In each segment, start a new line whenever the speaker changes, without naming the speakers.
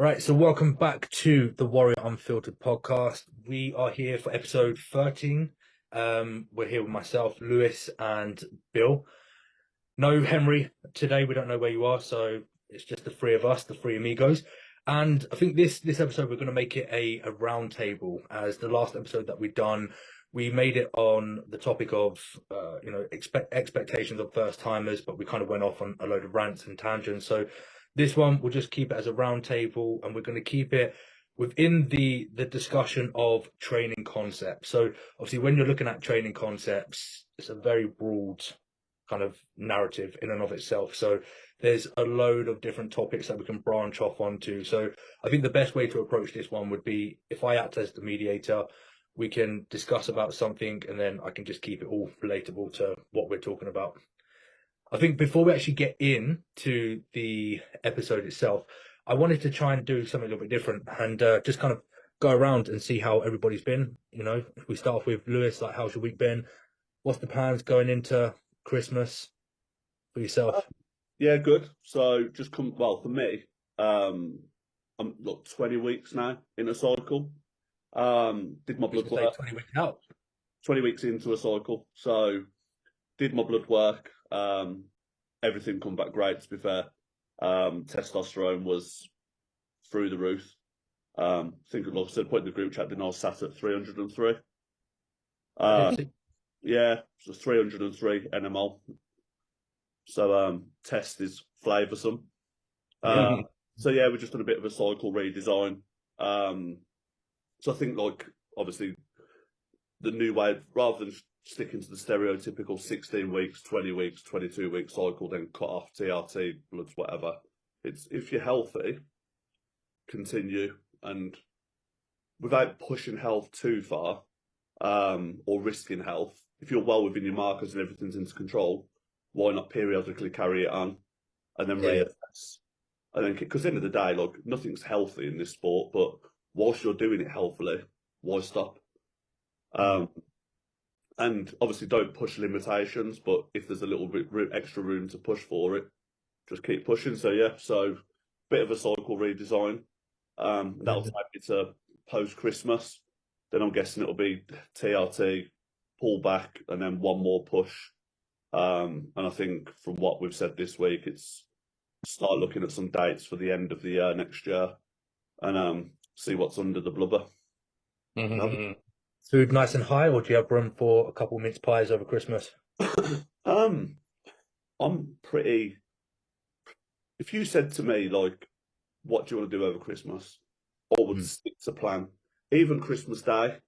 Right, so welcome back to the Warrior Unfiltered podcast. We are here for episode 13. We're here with myself, Louis, and Bill. No Henry today. We don't know where you are, so it's just the three of us, the three amigos. And I think this episode we're going to make it a round table, as the last episode that we've done, we made it on the topic of expectations of first timers, but we kind of went off on a load of rants and tangents. So this one we'll just keep it as a round table, and we're going to keep it within the discussion of training concepts. So obviously, when you're looking at training concepts, it's a very broad kind of narrative in and of itself. So there's a load of different topics that we can branch off onto. So I think the best way to approach this one would be, if I act as the mediator, we can discuss about something and then I can just keep it all relatable to what we're talking about. I think before we actually get into the episode itself, I wanted to try and do something a little bit different and just kind of go around and see how everybody's been. You know, if we start off with Lewis, like, how's your week been? What's the plans going into Christmas for yourself?
Yeah, good. So for me, I'm 20 weeks now in a cycle. Did my blood work,
20 weeks out.
20 weeks into a cycle. So did my blood work. Everything come back great, to be fair. Testosterone was through the roof. I think, like I said, put in the group chat, then I was sat at 303. Yeah, so 303 NML. So test is flavoursome. So yeah, we've just done a bit of a cycle redesign. So I think, like, obviously the new way, rather than sticking to the stereotypical 16 weeks, 20 weeks, 22 week cycle, then cut off TRT, bloods, whatever. It's, if you're healthy, continue, and without pushing health too far, or risking health. If you're well within your markers and everything's into control, why not periodically carry it on and then reassess? And then, because at the end of the day, like, nothing's healthy in this sport, but whilst you're doing it healthily, why stop? And obviously don't push limitations, but if there's a little bit extra room to push for it, just keep pushing. So yeah, so bit of a cycle redesign. That'll take me to post-Christmas. Then I'm guessing it'll be TRT, pull back, and then one more push. And I think from what we've said this week, it's start looking at some dates for the end of the year next year, and see what's under the blubber.
Food nice and high, or do you have room for a couple mince pies over Christmas?
I'm pretty. If you said to me, like, what do you want to do over Christmas, I would stick to plan. Even Christmas Day,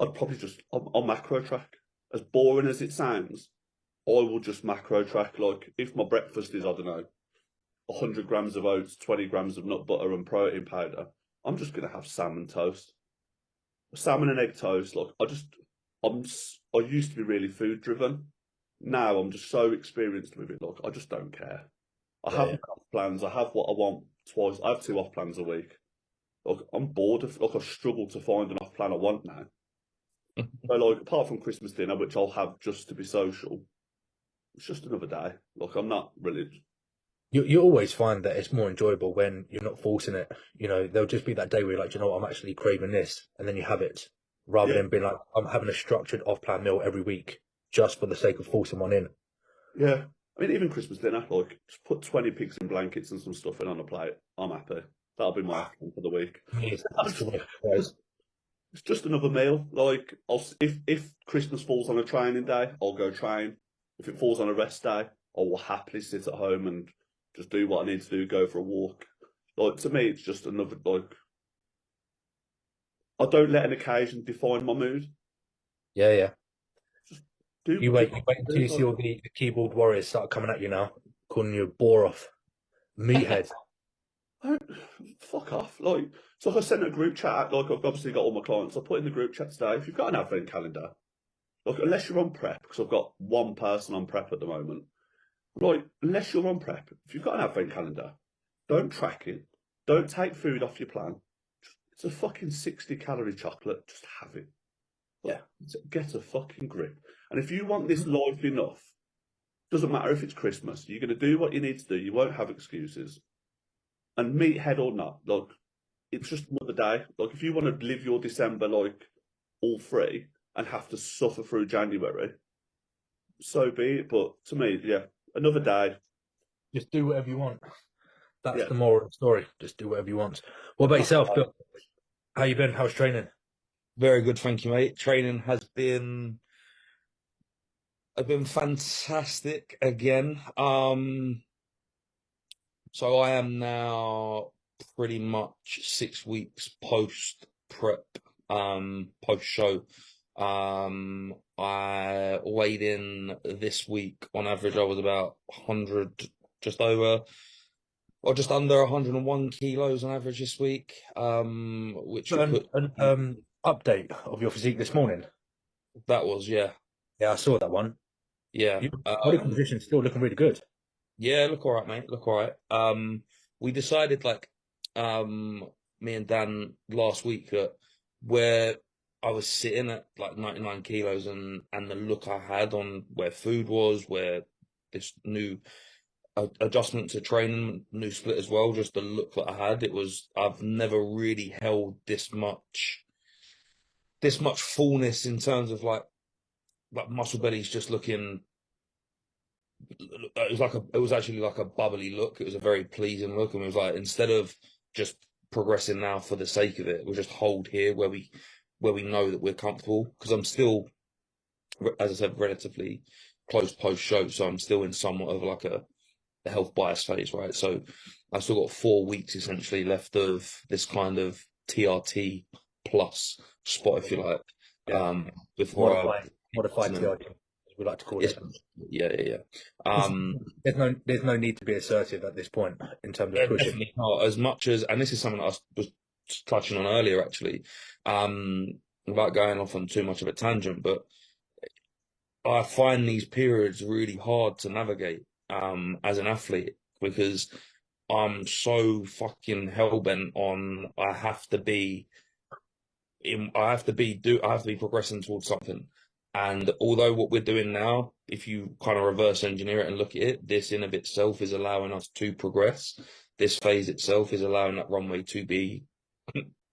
I'd probably just I'll macro track. As boring as it sounds, I will just macro track. Like, if my breakfast is, I don't know, 100 grams of oats, 20 grams of nut butter and protein powder, I'm just going to have salmon toast. Salmon and egg toast. Like, I used to be really food driven. Now I'm just so experienced with it. Like, I just don't care. I have off plans. I have what I want twice. I have 2 off plans a week. Like, I'm bored of, like, I struggle to find an off plan I want now. So, like, apart from Christmas dinner, which I'll have just to be social, it's just another day. Like, I'm not really.
You always find that it's more enjoyable when you're not forcing it. You know, there'll just be that day where you're like, you know what, I'm actually craving this, and then you have it, rather than being like, I'm having a structured off-plan meal every week just for the sake of forcing one in.
Yeah. I mean, even Christmas dinner, like, just put 20 pigs in blankets and some stuffing on a plate. I'm happy. That'll be my plan for the week. It's just another meal. Like, if Christmas falls on a training day, I'll go train. If it falls on a rest day, I will happily sit at home and just do what I need to do, go for a walk. Like, to me, it's just another, like, I don't let an occasion define my mood.
Yeah.
Just
You wait until you see all the keyboard warriors start coming at you now, calling you a bore off, meathead.
Fuck off. Like, so I sent a group chat, like, I've obviously got all my clients, I put in the group chat today, if you've got an advent calendar, like, unless you're on prep, because I've got one person on prep at the moment, like, unless you're on prep, if you've got an advent calendar, don't track it, don't take food off your plan. It's a fucking 60-calorie chocolate, just have it. Yeah, get a fucking grip. And if you want this life enough, doesn't matter if it's Christmas, you're going to do what you need to do, you won't have excuses. And meathead or not, like it's just another day. Like if you want to live your December like all free and have to suffer through January, so be it. But to me, yeah, another day.
Just do whatever you want. That's
Yeah,
the moral of the story. Just do whatever you want. What about
not
yourself, Bill? How you been? How's training?
Very good, thank you, mate. Training has been fantastic again. So I am now pretty much 6 weeks post prep, post show. I weighed in this week. On average, I was about 100, just over or just under 101 kilos on average this week. Which would
An,
put
an update of your physique this morning.
that was yeah,
Yeah, I saw that one.
yeah.
Your body composition is still looking really good.
Yeah, look all right, mate. Look all right. We decided me and Dan last week that where I was sitting at like 99 kilos and the look I had on where food was, where this new adjustment to training, new split as well, just the look that I had, I've never really held this much fullness in terms of like muscle belly's just looking. It was actually like a bubbly look. It was a very pleasing look, and it was like, instead of just progressing now for the sake of it, we'll just hold here where we know that we're comfortable. Because I'm still, as I said, relatively close post show, so I'm still in somewhat of like a health bias phase, right? So I've still got 4 weeks essentially left of this kind of TRT plus spot, if you like,
Yeah,
before I.
modified TRT, as we like to call
Yes,
it.
yeah. Um,
There's no need to be assertive at this point in terms of pushing.
Definitely not. As much as, and this is something I was touching on earlier, actually, without going off on too much of a tangent, but I find these periods really hard to navigate, as an athlete, because I'm so fucking hell-bent on I have to be progressing towards something. And although what we're doing now, if you kind of reverse engineer it and look at it, this in of itself is allowing us to progress. This phase itself is allowing that runway to be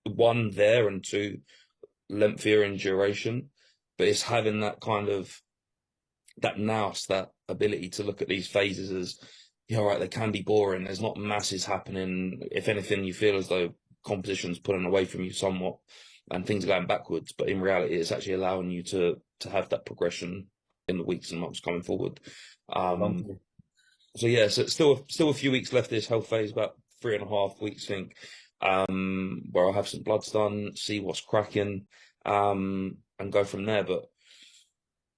one there and two lengthier in duration. But it's having that kind of that nous, that ability to look at these phases as, yeah, all right, they can be boring. There's not masses happening. If anything, you feel as though competition's pulling away from you somewhat and things are going backwards. But in reality, it's actually allowing you to have that progression in the weeks and months coming forward. So yeah, so it's still a few weeks left of this health phase, about 3.5 weeks, I think, where I'll have some bloods done, see what's cracking, and go from there. But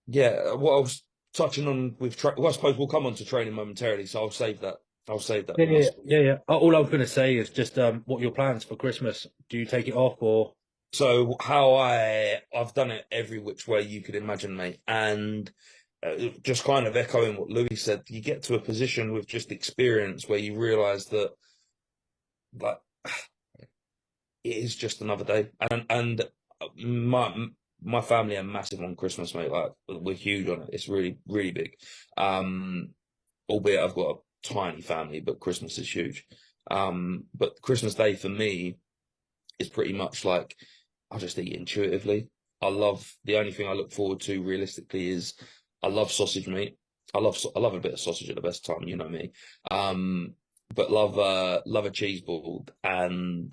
yeah, what I was touching on with well, I suppose we'll come on to training momentarily, so I'll save that. I'll save that.
Yeah. All I was going to say is just what are your plans for Christmas? Do you take it off or?
So how I've done it every which way you could imagine, mate, and just kind of echoing what Louis said, you get to a position with just experience where you realise that like it is just another day, and my family are massive on Christmas, mate. Like we're huge on it. It's really really big. Albeit I've got a tiny family, but Christmas is huge. But Christmas Day for me is pretty much like I just eat intuitively. The only thing I look forward to realistically is I love sausage meat. I love a bit of sausage at the best time, you know me. But love a cheese ball, and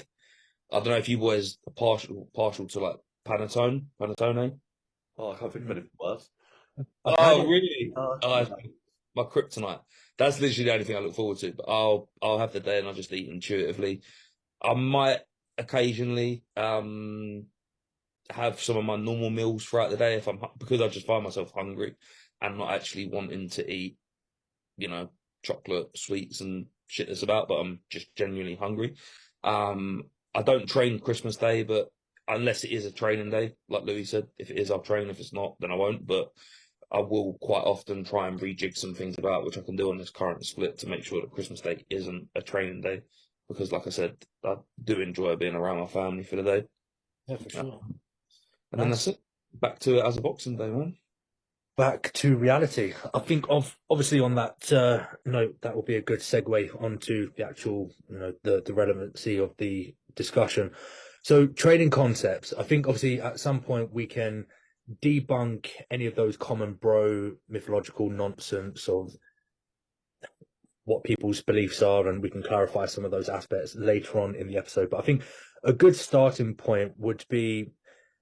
I don't know if you boys are partial to like panettone.
Oh, I can't think of anything worse.
I've had
Oh,
it.
really? Oh,
No.
my kryptonite. That's literally the only thing I look forward to. But I'll have the day and I'll just eat intuitively. I might occasionally have some of my normal meals throughout the day if because I just find myself hungry and not actually wanting to eat, you know, chocolate, sweets and shit that's about, but I'm just genuinely hungry. I don't train Christmas Day, but unless it is a training day, like Louis said, if it is, I'll train. If it's not, then I won't. But I will quite often try and rejig some things about, which I can do on this current split to make sure that Christmas Day isn't a training day. Because, like I said, I do enjoy being around my family for the day.
Yeah, for sure.
And then
Nice.
that's it. Back to it as a Boxing Day, man.
back to reality. I think obviously on that note, that will be a good segue onto the actual, the relevancy of the discussion. So training concepts, I think obviously at some point we can debunk any of those common bro mythological nonsense of what people's beliefs are, and we can clarify some of those aspects later on in the episode. But I think a good starting point would be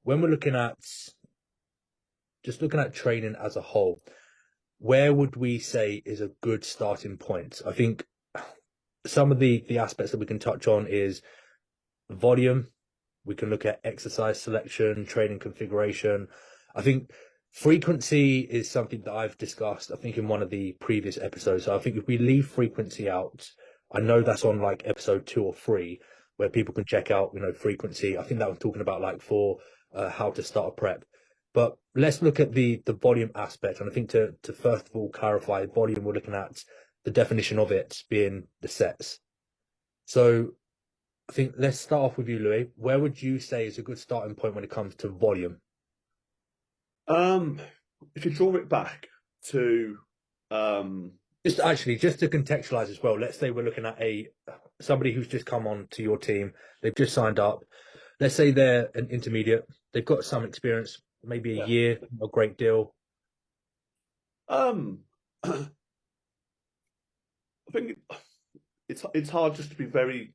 when we're looking at training as a whole, where would we say is a good starting point? I think some of the aspects that we can touch on is volume. We can look at exercise selection, training configuration. I think frequency is something that I've discussed, I think, in one of the previous episodes. So I think if we leave frequency out, I know that's on like episode 2 or 3, where people can check out, frequency. I think that was talking about like for how to start a prep. But let's look at the volume aspect. And I think to first of all clarify volume, we're looking at the definition of it being the sets. So I think let's start off with you, Louis. Where would you say is a good starting point when it comes to volume?
If you draw it back to
just to contextualize as well, let's say we're looking at somebody who's just come on to your team, they've just signed up. Let's say they're an intermediate, they've got some experience, maybe a year, a great deal.
I think it's hard just to be very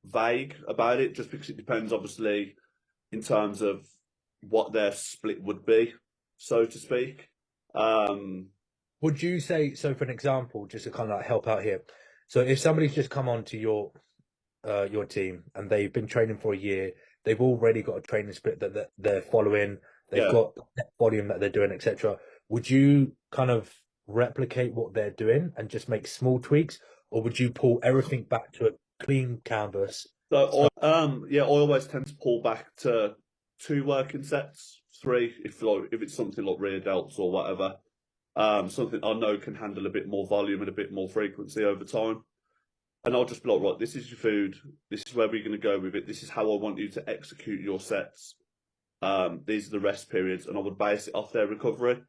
vague about it, just because it depends, obviously, in terms of what their split would be, so to speak.
Would you say, so for an example, just to kind of like help out here, so if somebody's just come on to your team and they've been training for a year, they've already got a training split that they're following, they've got volume that they're doing, etc. Would you kind of replicate what they're doing and just make small tweaks, or would you pull everything back to a clean canvas?
So I always tend to pull back to 2 working sets, 3 if it's something like rear delts or whatever. Something I know can handle a bit more volume and a bit more frequency over time. And I'll just be like, right, this is your food. This is where we're going to go with it. This is how I want you to execute your sets. These are the rest periods. And I would base it off their recovery.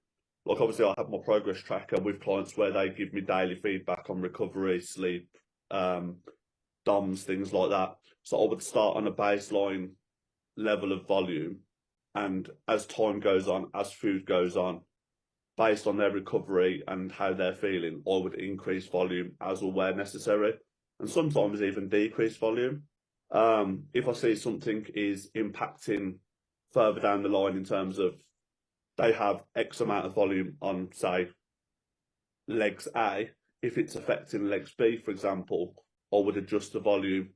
Like, obviously, I have my progress tracker with clients where they give me daily feedback on recovery, sleep, DOMs, things like that. So I would start on a baseline level of volume. And as time goes on, as food goes on, based on their recovery and how they're feeling, I would increase volume as or where necessary, and sometimes even decrease volume. If I see something is impacting further down the line in terms of they have X amount of volume on, say, legs A, if it's affecting legs B, for example, I would adjust the volume.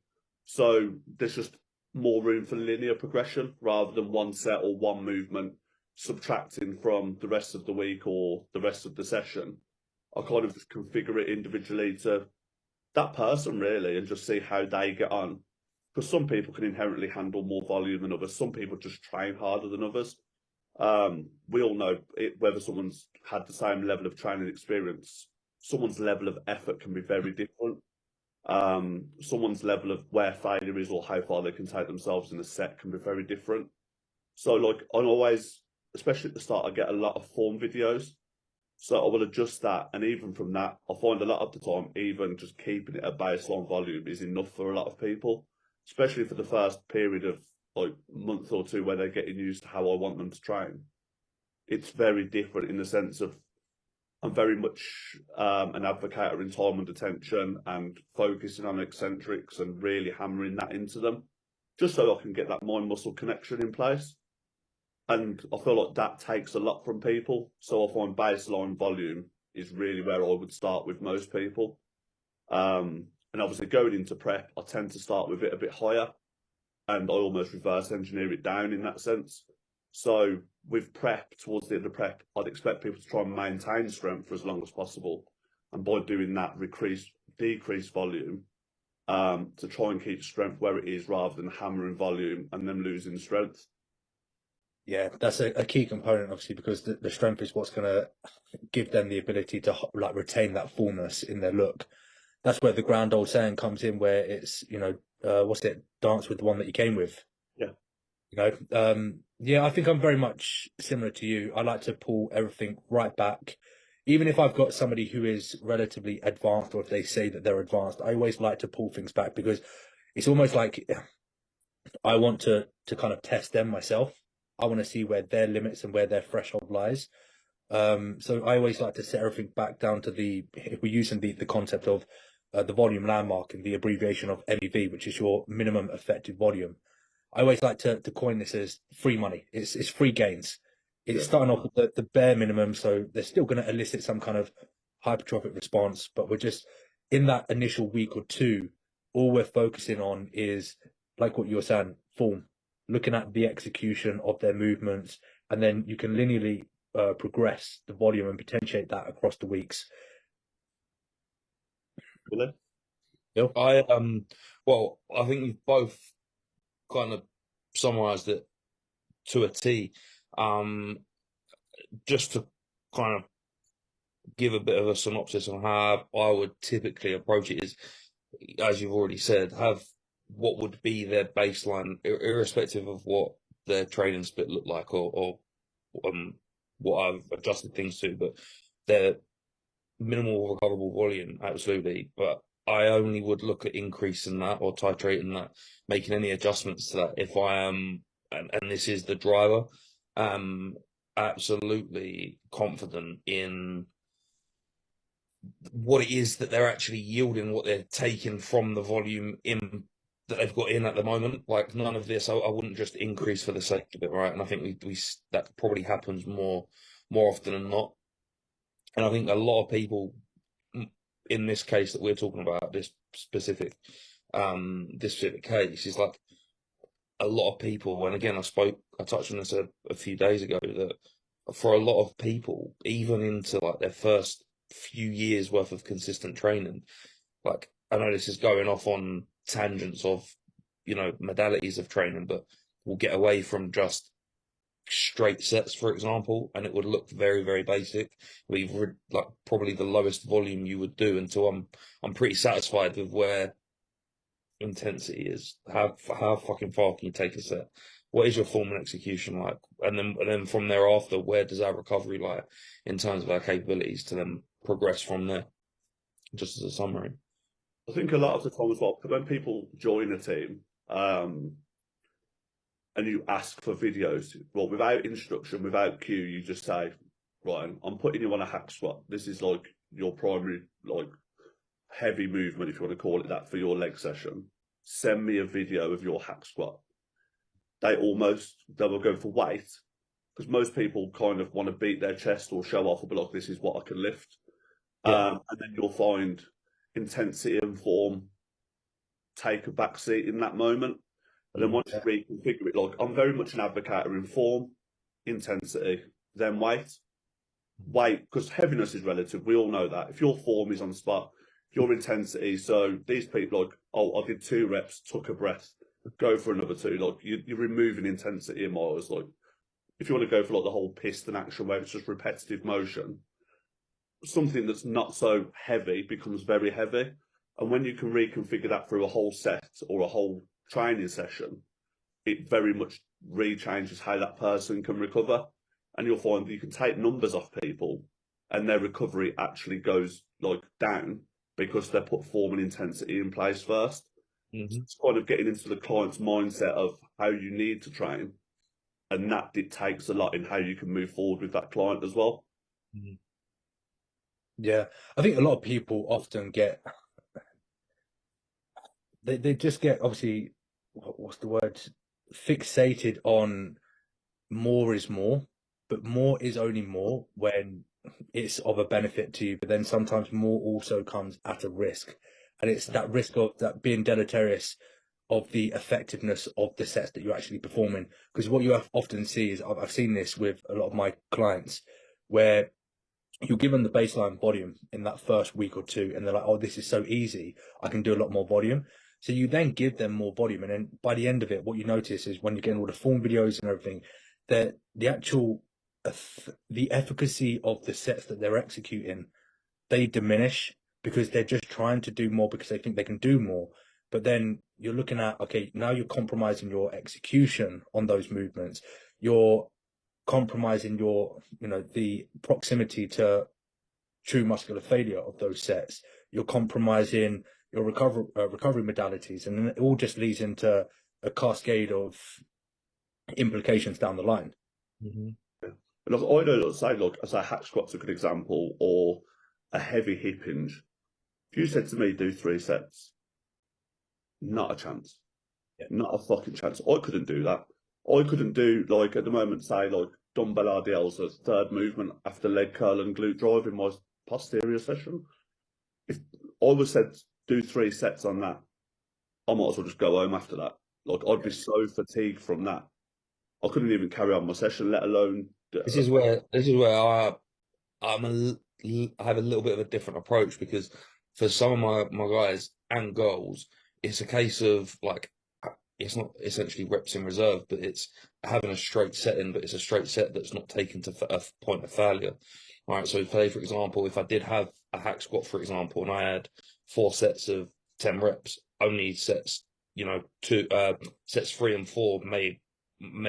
So there's just more room for linear progression rather than one set or one movement subtracting from the rest of the week or the rest of the session. I kind of just configure it individually to that person, really, and just see how they get on. Because some people can inherently handle more volume than others. Some people just train harder than others. We all know whether someone's had the same level of training experience, someone's level of effort can be very different. Someone's level of where failure is or how far they can take themselves in a set can be very different. So, like, I'm always, especially at the start, I get a lot of form videos. So I will adjust that. And even from that, I find a lot of the time, even just keeping it at baseline volume is enough for a lot of people, especially for the first period of like month or 2 where they're getting used to how I want them to train. It's very different in the sense of I'm very much an advocate in time under tension and focusing on eccentrics and really hammering that into them, just so I can get that mind-muscle connection in place. And I feel like that takes a lot from people. So I find baseline volume is really where I would start with most people. And obviously going into prep, I tend to start with it a bit higher and I almost reverse engineer it down in that sense. So with prep, towards the end of prep, I'd expect people to try and maintain strength for as long as possible. And by doing that, decrease volume to try and keep strength where it is rather than hammering volume and then losing strength.
Yeah, that's a key component, obviously, because the strength is what's going to give them the ability to like retain that fullness in their look. That's where the grand old saying comes in, where it's, what's it? Dance with the one that you came with.
Yeah.
Yeah, I think I'm very much similar to you. I like to pull everything right back. Even if I've got somebody who is relatively advanced, or if they say that they're advanced, I always like to pull things back because it's almost like I want to kind of test them myself. I want to see where their limits and where their threshold lies. So I always like to set everything back down to if we're using the concept of the volume landmark and the abbreviation of MEV, which is your minimum effective volume. I always like to coin this as free money. It's free gains. It's starting off with the bare minimum, so they're still going to elicit some kind of hypertrophic response, but we're just in that initial week or two, all we're focusing on is like what you were saying, form, looking at the execution of their movements, and then you can linearly progress the volume and potentiate that across the weeks.
Really?
Bill?
Well, I think you've both kind of summarized it to a T. Just to kind of give a bit of a synopsis on how I would typically approach it is, as you've already said, have what would be their baseline, irrespective of what their training split looked like or what I've adjusted things to, but their minimal recoverable volume, absolutely. But I only would look at increasing that or titrating that, making any adjustments to that if I am, and this is the driver, absolutely confident in what it is that they're actually yielding, what they're taking from the volume in that they've got in at the moment. Like none of this, I wouldn't just increase for the sake of it, right? And I think we that probably happens more often than not. And I think a lot of people in this case that we're talking about, this specific case, is like a lot of people, and again, I touched on this a few days ago, that for a lot of people, even into like their first few years worth of consistent training, like I know this is going off on tangents of, modalities of training, but we'll get away from just straight sets, for example, and it would look very, very basic. We've like probably the lowest volume you would do until I'm pretty satisfied with where intensity is. How fucking far can you take a set? What is your form and execution like? And then from thereafter, where does our recovery lie in terms of our capabilities to then progress from there? Just as a summary.
I think a lot of the time as well, when people join a team, and you ask for videos, well, without instruction, without cue, you just say, right, I'm putting you on a hack squat. This is like your primary, like heavy movement, if you want to call it that, for your leg session. Send me a video of your hack squat. They will go for weight, because most people kind of want to beat their chest or show off, or be like, this is what I can lift.
Yeah.
And then you'll find intensity and form take a backseat in that moment. And then once you reconfigure it, like I'm very much an advocate in form, intensity, then weight. Weight, because heaviness is relative. We all know that. If your form is on spot, your intensity. So these people, like, oh, I did 2 reps, took a breath, go for another 2. Like you're removing intensity in miles. Like if you want to go for like the whole piston action where it's just repetitive motion, something that's not so heavy becomes very heavy. And when you can reconfigure that through a whole set or a whole training session, it very much rechanges how that person can recover. And you'll find that you can take numbers off people and their recovery actually goes like down because they put form and intensity in place 1st. So it's kind of getting into the client's mindset of how you need to train. And that dictates a lot in how you can move forward with that client as well.
Yeah. I think a lot of people often they just get, obviously, what's the word, fixated on more is more, but more is only more when it's of a benefit to you. But then sometimes more also comes at a risk, and it's that risk of that being deleterious of the effectiveness of the sets that you're actually performing. Because what you often see is, I've seen this with a lot of my clients, where you give them the baseline volume in that first week or 2, and they're like, oh, this is so easy, I can do a lot more volume. So you then give them more volume, and then by the end of it, what you notice is when you're getting all the form videos and everything, that the actual the efficacy of the sets that they're executing, they diminish because they're just trying to do more because they think they can do more. But then you're looking at, okay, now you're compromising your execution on those movements. you're compromising your, the proximity to true muscular failure of those sets. You're compromising your recovery modalities, and then it all just leads into a cascade of implications down the line.
Look, I know, I say hack squat's a good example, or a heavy hip hinge. If you said to me, do 3 sets, not a chance.
Yeah.
Not a fucking chance. I couldn't do that. I couldn't do, like, at the moment, say, like, dumbbell RDLs as third movement after leg curl and glute drive in my posterior session. If I was said, do 3 sets on that, I might as well just go home after that. Like, I'd be so fatigued from that. I couldn't even carry on my session, let alone...
This is where I have a little bit of a different approach, because for some of my guys and girls, it's a case of like, it's not essentially reps in reserve, but it's having a straight set in, but it's a straight set that's not taken to a point of failure. All right, so say, for example, if I did have a hack squat, for example, and I had 4 sets of 10 reps, only sets, sets 3 and 4 may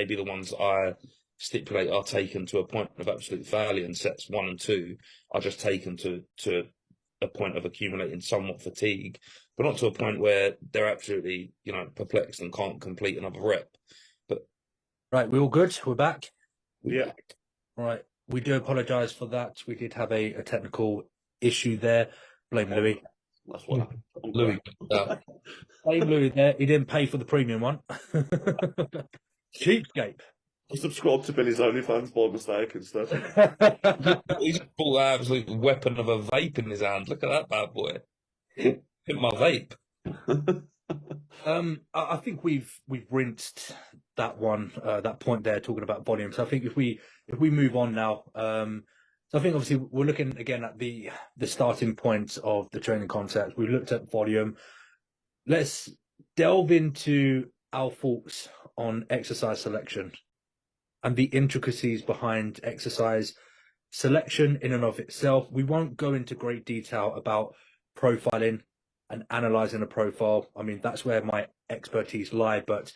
be the ones I stipulate are taken to a point of absolute failure, and sets 1 and 2 are just taken to a point of accumulating somewhat fatigue, but not to a point where they're absolutely, perplexed and can't complete another rep. But
right, we're all good. We're back.
Yeah.
Right, we do apologise for that. We did have a technical issue there. Blame Louis.
That's what happened.
Louis,
Blame Louis there. He didn't pay for the premium one. Cheapskate.
I subscribed to Billy's OnlyFans by mistake instead.
he's pulled an absolute weapon of a vape in his hand. Look at that bad boy. Hit my vape.
I think we've rinsed that one, that point there, talking about volume. So I think if we move on now, so I think obviously we're looking again at the starting point of the training concept. We've looked at volume. Let's delve into our thoughts on exercise selection and the intricacies behind exercise selection in and of itself. We won't go into great detail about profiling and analyzing a profile. I mean, that's where my expertise lie, but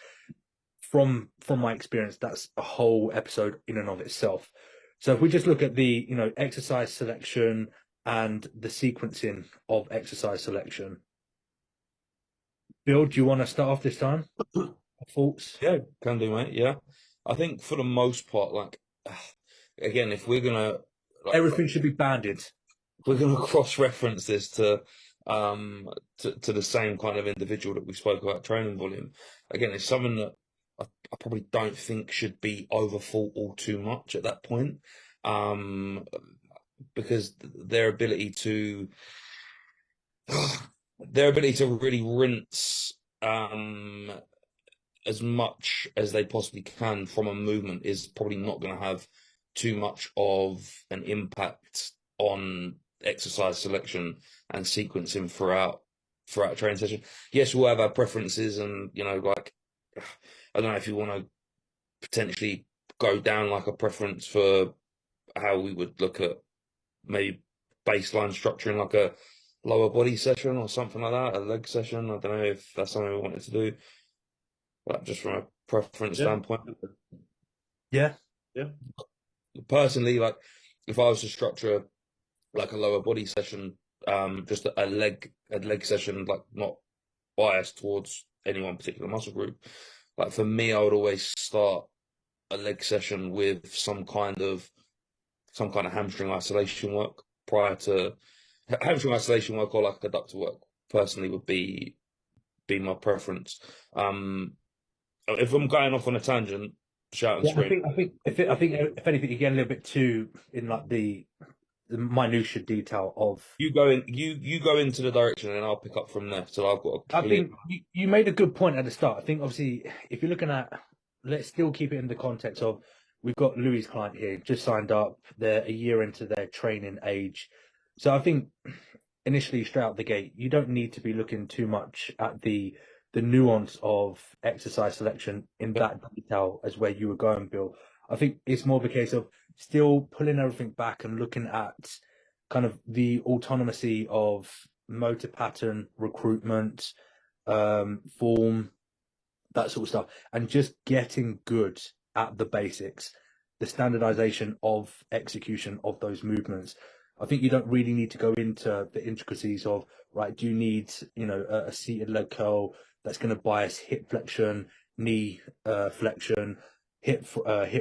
from my experience, that's a whole episode in and of itself. So if we just look at the, exercise selection and the sequencing of exercise selection. Bill, do you want to start off this time? Thoughts?
Yeah, can do, mate. Yeah. I think for the most part, like, again, if we're gonna
everything should be banded.
We're gonna cross-reference this to the same kind of individual that we spoke about, training volume. Again, it's something that I probably don't think should be overthought all too much at that point, because their ability to really rinse as much as they possibly can from a movement is probably not going to have too much of an impact on exercise selection and sequencing throughout a training session. Yes, we'll have our preferences, and like, I don't know if you want to potentially go down like a preference for how we would look at maybe baseline structuring, like a lower body session or something like that, a leg session. I don't know if that's something we wanted to do. But just from a preference standpoint.
Yeah.
Personally, like, if I was to structure like a lower body session, just a leg session, like not biased towards any one particular muscle group. Like for me, I would always start a leg session with some kind of hamstring isolation work prior to hamstring isolation work, or like adductor work. Personally, would be my preference. If I'm going off on a tangent, shout and scream.
I think if anything, you get a little bit too in like the minutiae detail of
you go into the direction, and I'll pick up from there. So I've got a clear...
I think you made a good point at the start. I think obviously if you're looking at, let's still keep it in the context of, we've got Louis' client here, just signed up. They're a year into their training age. So I think initially, straight out the gate, you don't need to be looking too much at the nuance of exercise selection in that detail as where you were going, Bill. I think it's more of a case of still pulling everything back and looking at kind of the autonomy of motor pattern, recruitment, form, that sort of stuff, and just getting good at the basics, the standardization of execution of those movements. I think you don't really need to go into the intricacies of, right, do you need, a seated leg curl that's going to bias hip flexion, knee flexion, hip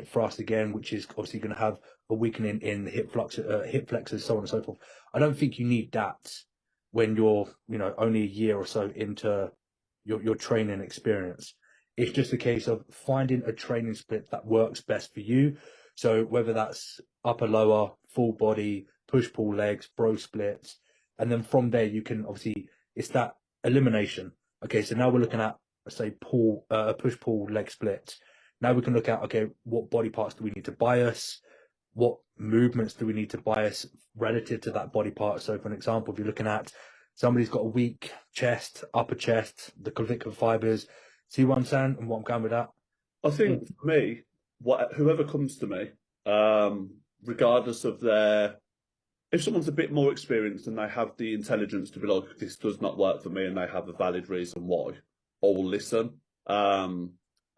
thrust again, which is obviously going to have a weakening in the hip flexors, so on and so forth. I don't think you need that when you're, only a year or so into your training experience. It's just a case of finding a training split that works best for you. So whether that's upper, lower, full body, push pull legs, bro splits, and then from there you can obviously, it's that elimination. Okay, so now we're looking at, let's say, push pull leg split. Now we can look at, okay, what body parts do we need to bias? What movements do we need to bias relative to that body part? So for an example, if you're looking at somebody's got a weak chest, upper chest, the clavicular fibers, see what I'm saying and what I'm going with that?
I think for me, whoever comes to me, regardless of if someone's a bit more experienced and they have the intelligence to be like, this does not work for me, and they have a valid reason why, I will listen.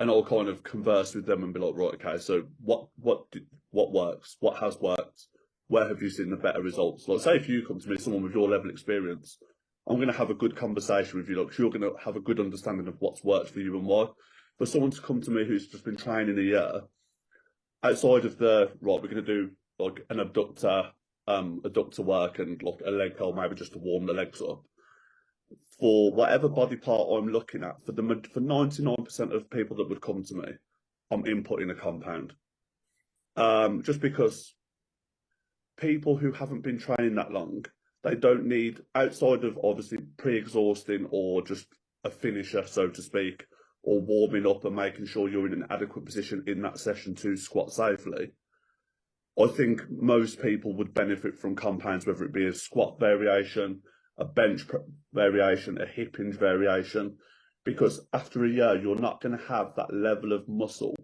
And I'll kind of converse with them and be like, right, okay, so what works? What has worked? Where have you seen the better results? Like, say if you come to me, someone with your level of experience, I'm going to have a good conversation with you. Like, you're going to have a good understanding of what's worked for you and why. For someone to come to me who's just been training a year, outside of we're going to do like an abductor work and like a leg curl, maybe just to warm the legs up. For whatever body part I'm looking at, for 99% of people that would come to me, I'm inputting a compound. Just because people who haven't been training that long, they don't need, outside of obviously pre-exhausting or just a finisher, so to speak, or warming up and making sure you're in an adequate position in that session to squat safely. I think most people would benefit from compounds, whether it be a squat variation, a bench variation, a hip hinge variation, because after a year, you're not going to have that level of muscle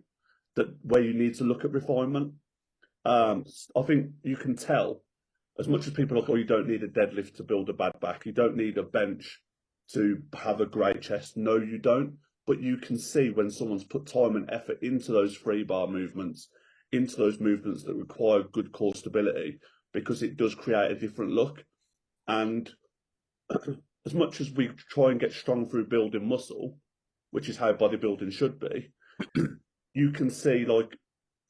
where you need to look at refinement. I think you can tell, as much as people are like, oh, you don't need a deadlift to build a bad back, you don't need a bench to have a great chest. No, you don't. But you can see when someone's put time and effort into those free bar movements, into those movements that require good core stability, because it does create a different look. And as much as we try and get strong through building muscle, which is how bodybuilding should be, you can see like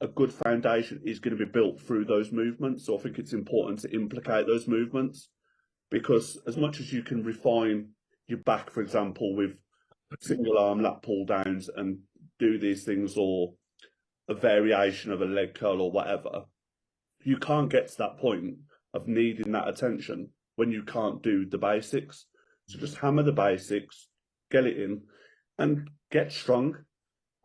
a good foundation is going to be built through those movements. So I think it's important to implicate those movements, because as much as you can refine your back, for example, with single arm lat pull downs and do these things, or a variation of a leg curl or whatever, you can't get to that point of needing that attention when you can't do the basics. So just hammer the basics, get it in, and get strong.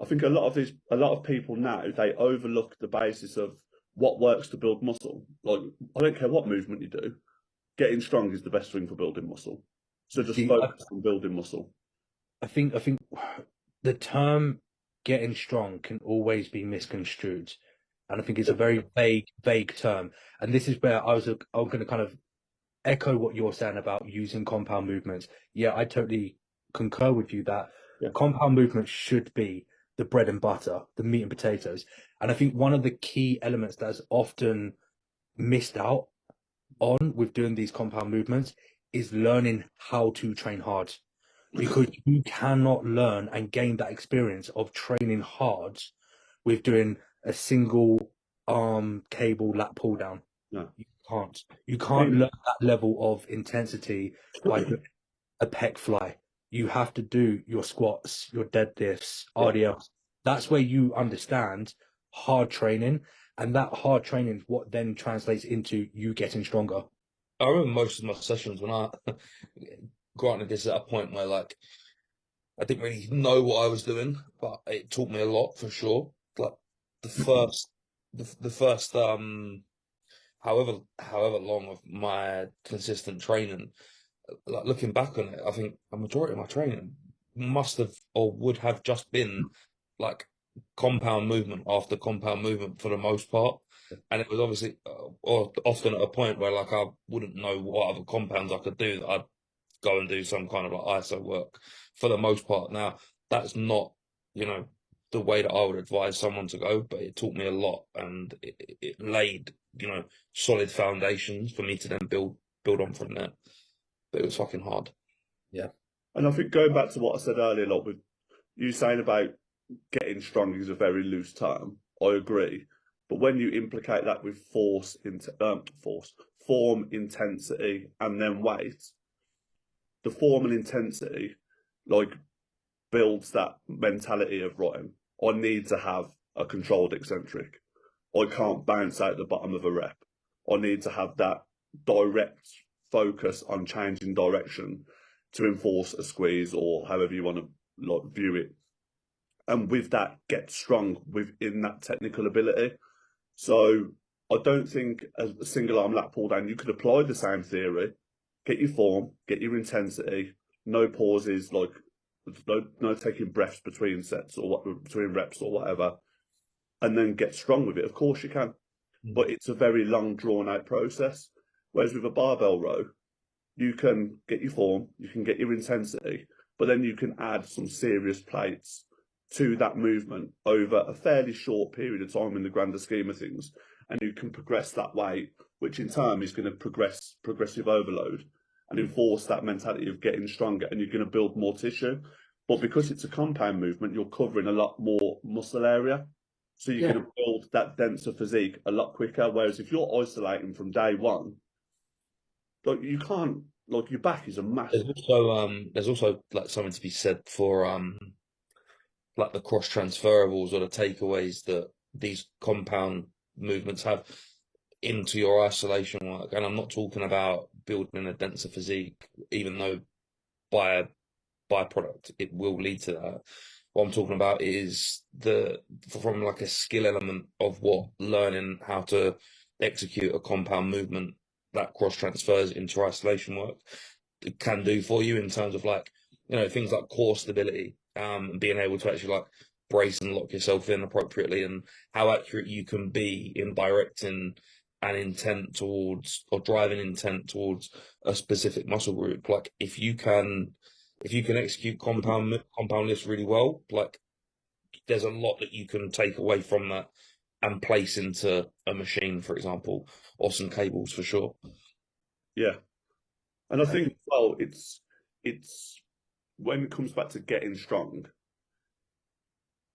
I think a lot of people now, they overlook the basis of what works to build muscle. Like, I don't care what movement you do, getting strong is the best thing for building muscle. So just focus on building muscle.
I think the term getting strong can always be misconstrued, and I think it's a very vague term. And this is where I'm going to kind of echo what you're saying about using compound movements. Yeah, I totally concur with you that compound movements should be the bread and butter, the meat and potatoes. And I think one of the key elements that's often missed out on with doing these compound movements is learning how to train hard. Because you cannot learn and gain that experience of training hard with doing a single arm cable lat pull down.
No.
You can't learn that level of intensity by doing a pec fly. You have to do your squats, your deadlifts, RDLs. That's where you understand hard training, and that hard training is what then translates into you getting stronger.
I remember most of my sessions when granted, this is at a point where like I didn't really know what I was doing, but it taught me a lot for sure. Like the first however long of my consistent training, like looking back on it, I think a majority of my training must have or would have just been like compound movement after compound movement for the most part. And it was obviously or often at a point where like I wouldn't know what other compounds I could do, that I'd go and do some kind of like ISO work for the most part. Now, that's not, the way that I would advise someone to go, but it taught me a lot, and it laid, solid foundations for me to then build on from there. But it was fucking hard.
And I think going back to what I said earlier, like with you saying about getting strong is a very loose term, I agree. But when you implicate that with form, intensity, and then weight, the form and intensity, like, builds that mentality of, right, I need to have a controlled eccentric. I can't bounce out the bottom of a rep. I need to have that direct focus on changing direction to enforce a squeeze, or however you want to view it. And with that, get strong within that technical ability. So I don't think as a single arm lat pull down, you could apply the same theory, get your form, get your intensity, no pauses, like no taking breaths between sets or between reps or whatever, and then get strong with it. Of course you can, but it's a very long, drawn out process. Whereas with a barbell row, you can get your form, you can get your intensity, but then you can add some serious plates to that movement over a fairly short period of time in the grander scheme of things, and you can progress that way, which in turn is going to progressive overload and enforce that mentality of getting stronger, and you're going to build more tissue. But because it's a compound movement, you're covering a lot more muscle area, so you're going to build that denser physique a lot quicker. Whereas if you're isolating from day one, like, you can't, like, your back is a massive.
There's also like something to be said for like the cross transferables or the takeaways that these compound movements have into your isolation work. And I'm not talking about building a denser physique, even though by byproduct it will lead to that. What I'm talking about is from like a skill element of what learning how to execute a compound movement that cross transfers into isolation work it can do for you in terms of like, things like core stability, and being able to actually like brace and lock yourself in appropriately, and how accurate you can be in directing an intent towards, or driving intent towards, a specific muscle group. Like if you can execute compound lifts really well, like there's a lot that you can take away from that and place into a machine, for example, or some cables for sure.
Yeah. And I think, well, it's when it comes back to getting strong,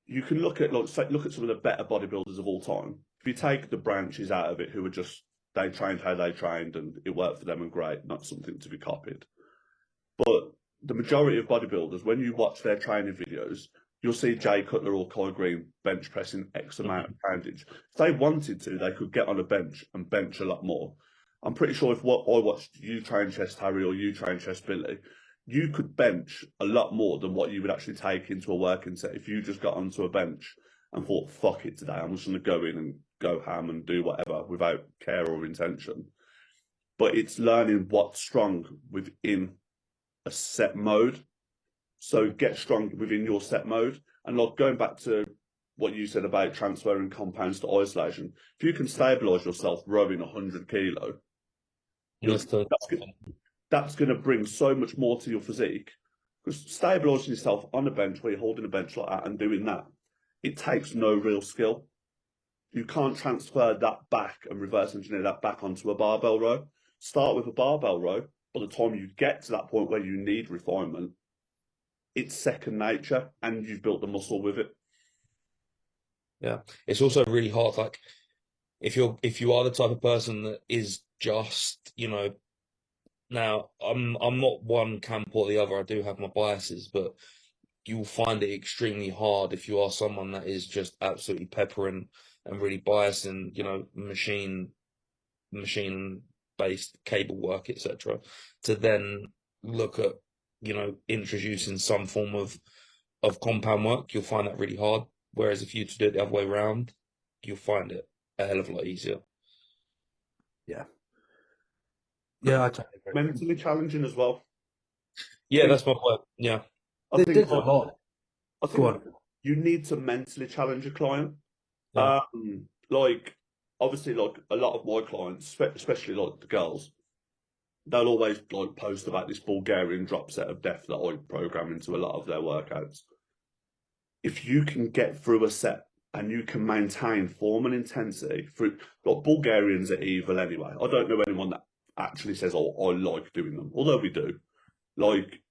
you can look at some of the better bodybuilders of all time. If you take the branches out of it, who were just, they trained how they trained and it worked for them and great, not something to be copied. But the majority of bodybuilders, when you watch their training videos, you'll see Jay Cutler or Kai Green bench pressing X amount of poundage. If they wanted to, they could get on a bench and bench a lot more. I'm pretty sure if what I watched you train Chest Harry or you train Chest Billy, you could bench a lot more than what you would actually take into a working set if you just got onto a bench and thought, fuck it today, I'm just going to go in and go ham and do whatever without care or intention. But it's learning what's strong within a set mode. So get strong within your set mode. And like going back to what you said about transferring compounds to isolation, if you can stabilize yourself rowing 100 kilo, that's going to bring so much more to your physique. Because stabilizing yourself on a bench where you're holding a bench like that and doing that, it takes no real skill. You can't transfer that back and reverse engineer that back onto a barbell row. Start with a barbell row. By the time you get to that point where you need refinement, it's second nature and you've built the muscle with it.
Yeah. It's also really hard. Like if you are the type of person that is just, now I'm not one camp or the other. I do have my biases, but you'll find it extremely hard if you are someone that is just absolutely peppering and really biasing, machine based cable work, etc., to then look at, introducing some form of compound work. You'll find that really hard. Whereas if you to do it the other way around, you'll find it a hell of a lot easier.
Yeah, I totally agree.
Mentally challenging as well.
Yeah, that's my point. Yeah,
I think
a lot.
you need to mentally challenge a client.
Yeah.
Like, obviously, like a lot of my clients, especially like the girls, they'll always like post about this Bulgarian drop set of death that I program into a lot of their workouts. if you can get through a set and you can maintain form and intensity through, like, Bulgarians are evil anyway. I don't know anyone that actually says, "Oh, I like doing them," although we do. Like,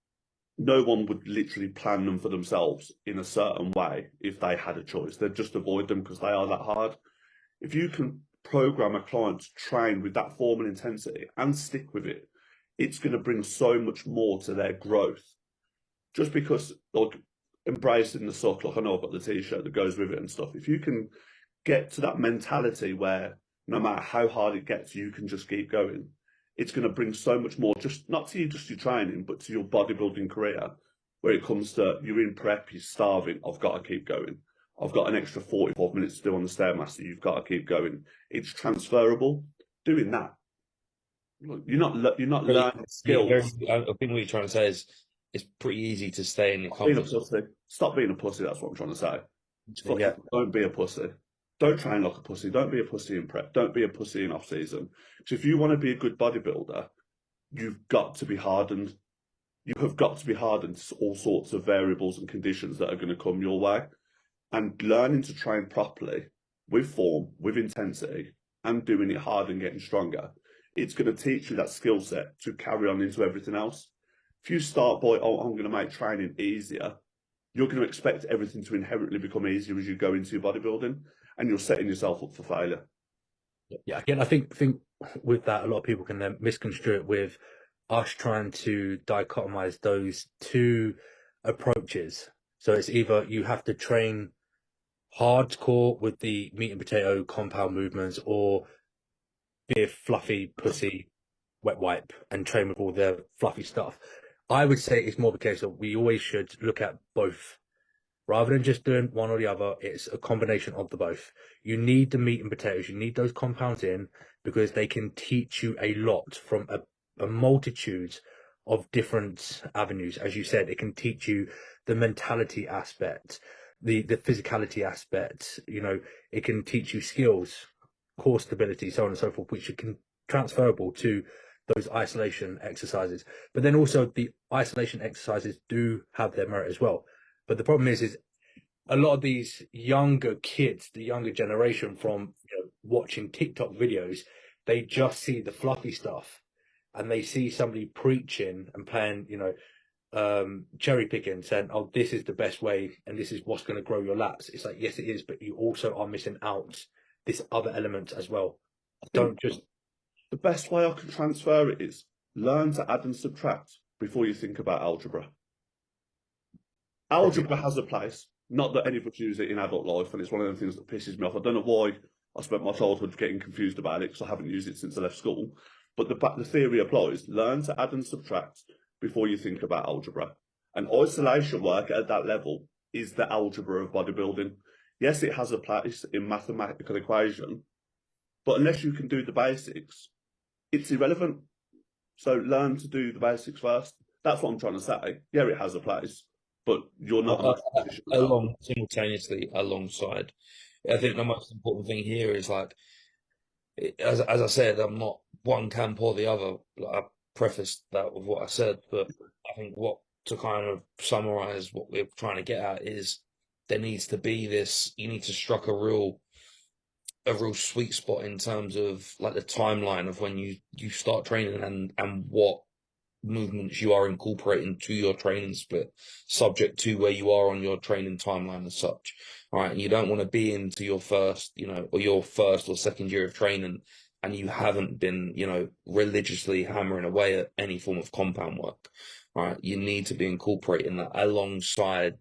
no one would literally plan them for themselves in a certain way if they had a choice. They'd just avoid them because they are that hard. If you can program a client to train with that form and intensity and stick with it, it's going to bring so much more to their growth. Just because, like, embracing the suck, like, I know I've got the t-shirt that goes with it and stuff. If you can get to that mentality where no matter how hard it gets, you can just keep going, it's going to bring so much more, just not to you, just your training, but to your bodybuilding career, where it comes to you're in prep, you're starving, I've got to keep going. I've got an extra 45 minutes to do on the Stairmaster, you've got to keep going. It's transferable. Doing that, you're not learning
Yeah,
skills.
I think what you're trying to say is it's pretty easy to stay in your
Being a
comfort zone.
pussy. Stop being a pussy, that's what I'm trying to say.
Yeah.
Don't be a pussy. Don't train like a pussy. Don't be a pussy in prep. Don't be a pussy in off season. Because if you want to be a good bodybuilder, you've got to be hardened. You have got to be hardened to all sorts of variables and conditions that are going to come your way. And learning to train properly with form, with intensity, and doing it hard and getting stronger, it's going to teach you that skill set to carry on into everything else. If you start by, "Oh, I'm going to make training easier," you're going to expect everything to inherently become easier as you go into your bodybuilding, and you're setting yourself up for failure.
Yeah, again, I think with that, a lot of people can then misconstrue it with us trying to dichotomize those two approaches. So it's either you have to train hardcore with the meat and potato compound movements, or be a fluffy pussy wet wipe and train with all the fluffy stuff. I would say it's more of a case of we always should look at both. Rather than just doing one or the other, it's a combination of the both. You need the meat and potatoes, you need those compounds in, because they can teach you a lot from a multitude of different avenues. As you said, it can teach you the mentality aspect, the physicality aspect, it can teach you skills, core stability, so on and so forth, which can transferable to those isolation exercises. But then also the isolation exercises do have their merit as well. But the problem is a lot of these younger kids, the younger generation, from watching TikTok videos, they just see the fluffy stuff, and they see somebody preaching and playing, cherry picking, saying, "Oh, this is the best way, and this is what's going to grow your lats." It's like, yes, it is, but you also are missing out this other element as well. Don't just.
The best way I can transfer it is learn to add and subtract before you think about algebra. Algebra has a place. Not that any of us use it in adult life, and it's one of the things that pisses me off. I don't know why I spent my childhood getting confused about it, because I haven't used it since I left school. But the theory applies. Learn to add and subtract before you think about algebra. And isolation work at that level is the algebra of bodybuilding. Yes, it has a place in mathematical equation, but unless you can do the basics, it's irrelevant. So learn to do the basics first. That's what I'm trying to say. Yeah, it has a place, but you're not in a position now.
Simultaneously alongside. I think the most important thing here is, like, as I said, I'm not one camp or the other. Like, I prefaced that with what I said, but I think what to kind of summarize what we're trying to get at is there needs to be this. You need to strike a real sweet spot in terms of, like, the timeline of when you start training and what movements you are incorporating to your training split, subject to where you are on your training timeline as such. All right. And you don't want to be into your first, or your first or second year of training, and you haven't been, religiously hammering away at any form of compound work. All right. You need to be incorporating that alongside,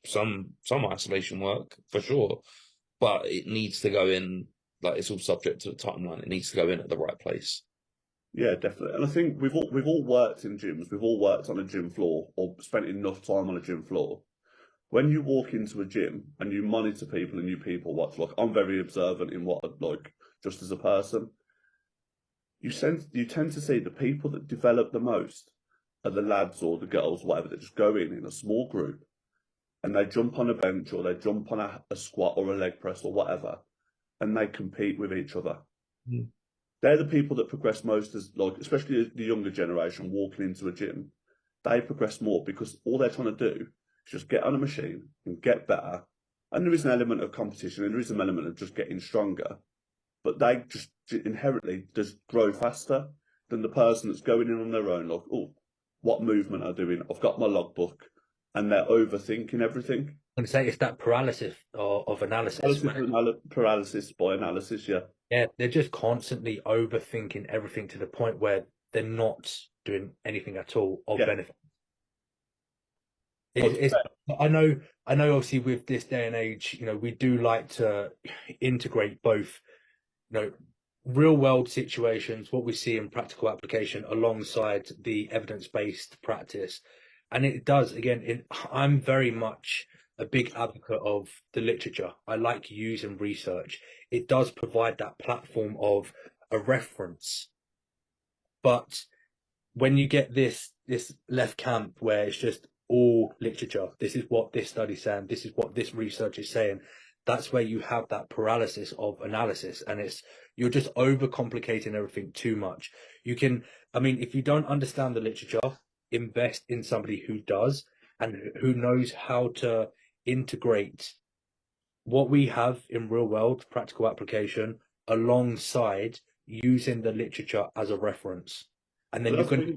some isolation work for sure, but it needs to go in, like, it's all subject to the timeline. It needs to go in at the right place.
Yeah, definitely. And I think we've all worked in gyms. We've all worked on a gym floor or spent enough time on a gym floor. When you walk into a gym and you monitor people and you people watch, like, I'm very observant in what I like, just as a person. You tend to see the people that develop the most are the lads or the girls, whatever, that just go in a small group and they jump on a bench or they jump on a squat or a leg press or whatever, and they compete with each other.
Mm.
They're the people that progress most, as, like, especially the younger generation walking into a gym. They progress more because all they're trying to do is just get on a machine and get better. And there is an element of competition and there is an element of just getting stronger. But they just inherently just grow faster than the person that's going in on their own, like, oh, what movement are doing? I've got my logbook, and they're overthinking everything.
I'm going to say it's that paralysis of analysis.
Paralysis by analysis, yeah.
Yeah, they're just constantly overthinking everything to the point where they're not doing anything at all of benefit. I know, obviously, with this day and age, we do like to integrate both, real world situations, what we see in practical application alongside the evidence-based practice. And it does, again, I'm very much a big advocate of the literature. I like using research. It does provide that platform of a reference. But when you get this left camp where it's just all literature, this is what this study's saying, this is what this research is saying, that's where you have that paralysis of analysis, and you're just overcomplicating everything too much. If you don't understand the literature, invest in somebody who does and who knows how to integrate what we have in real world practical application alongside using the literature as a reference. And then you're going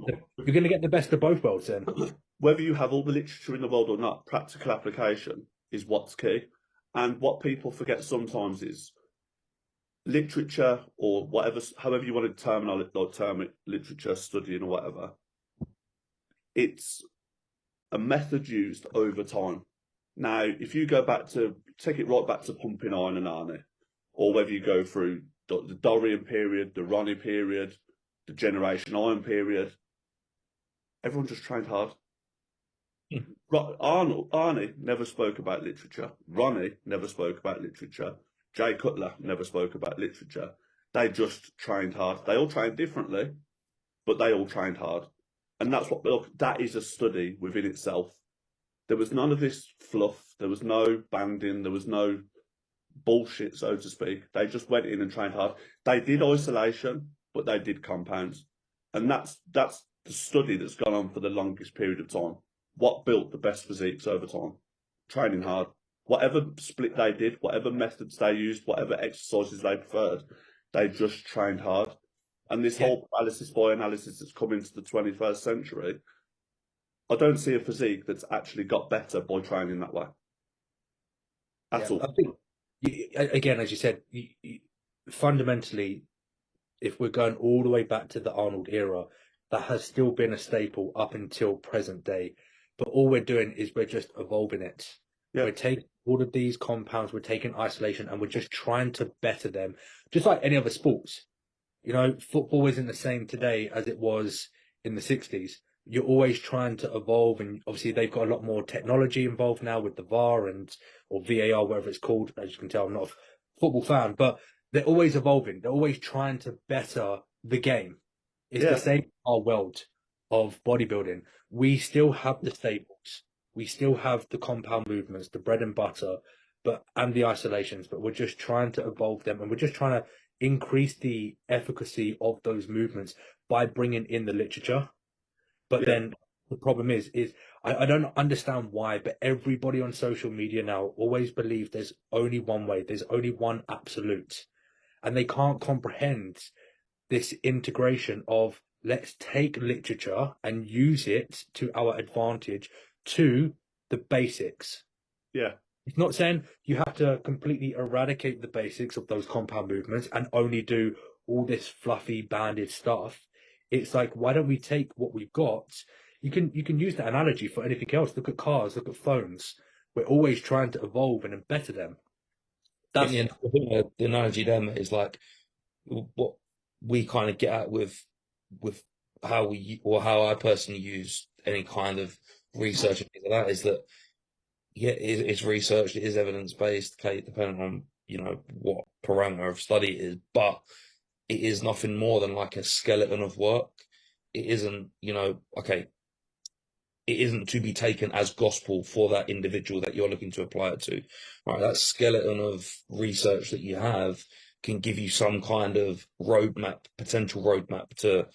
to get the best of both worlds then.
Whether you have all the literature in the world or not, practical application is what's key. And what people forget sometimes is literature, or whatever, however you want to term it, literature, studying or whatever, it's a method used over time. Now, if you take it right back to pumping iron and Arnie, or whether you go through the Dorian period, the Ronnie period, the Generation Iron period, everyone just trained hard. Arnie never spoke about literature. Ronnie never spoke about literature. Jay Cutler never spoke about literature. They just trained hard. They all trained differently, but they all trained hard. And that is a study within itself. There was none of this fluff. There was no banding. There was no bullshit, so to speak. They just went in and trained hard. They did isolation, but they did compounds. And that's the study that's gone on for the longest period of time. What built the best physiques over time? Training hard. Whatever split they did, whatever methods they used, whatever exercises they preferred, they just trained hard. And this whole paralysis by analysis that's come into the 21st century, I don't see a physique that's actually got better by training that way. At all.
I think, again, as you said, fundamentally, if we're going all the way back to the Arnold era, that has still been a staple up until present day. But all we're doing is we're just evolving it. Yeah. We're taking all of these compounds, we're taking isolation, and we're just trying to better them, just like any other sports. Football isn't the same today as it was in the 60s. You're always trying to evolve, and obviously they've got a lot more technology involved now with the VAR or VAR, whatever it's called. As you can tell, I'm not a football fan, but they're always evolving. They're always trying to better the game. It's the same in our world of bodybuilding. We still have the staples. We still have the compound movements, the bread and butter, and the isolations, but we're just trying to evolve them, and we're just trying to increase the efficacy of those movements by bringing in the literature. But then the problem is I don't understand why, but everybody on social media now always believes there's only one way, there's only one absolute, and they can't comprehend this integration of let's take literature and use it to our advantage to the basics.
Yeah.
It's not saying you have to completely eradicate the basics of those compound movements and only do all this fluffy banded stuff. It's like, why don't we take what we've got? You can use that analogy for anything else. Look at cars, look at phones. We're always trying to evolve and better them.
That's the analogy then is like what we kind of get at with how I personally use any kind of research and things like that is that it's research, it is evidence based, depending on what parameter of study it is, but it is nothing more than like a skeleton of work. It isn't, it isn't to be taken as gospel for that individual that you're looking to apply it to. Right, that skeleton of research that you have can give you some kind of potential roadmap to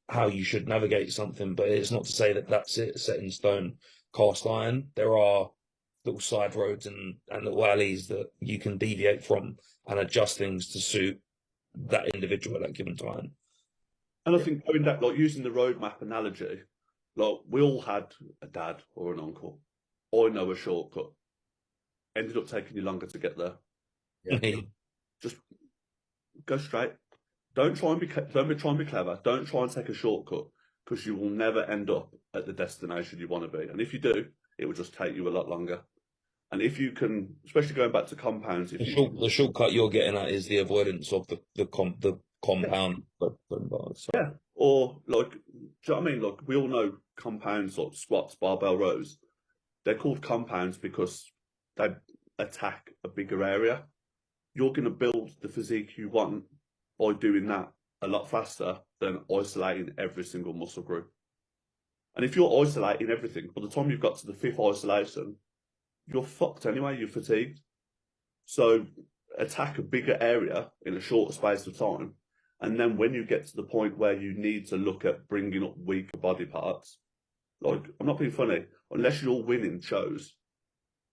how you should navigate something, but it's not to say that that's it, set in stone. cast iron, there are little side roads and little alleys that you can deviate from and adjust things to suit that individual at that given time.
And I think going back, like using the roadmap analogy, like we all had a dad or an uncle. I know a shortcut. Ended up taking you longer to get there.
Yeah.
Just go straight. Don't try and be clever. Don't try and take a shortcut because you will never end up at the destination you want to be. And if you do, it will just take you a lot longer. And if you can, especially going back to compounds,
The shortcut you're getting at is the avoidance of the compound.
yeah, or like, do you know what I mean? Like we all know compounds like squats, barbell rows. They're called compounds because they attack a bigger area. You're going to build the physique you want by doing that a lot faster than isolating every single muscle group. And if you're isolating everything, by the time you've got to the fifth isolation, you're fucked anyway, you're fatigued. So attack a bigger area in a shorter space of time. And then when you get to the point where you need to look at bringing up weaker body parts, like, I'm not being funny, unless you're winning shows,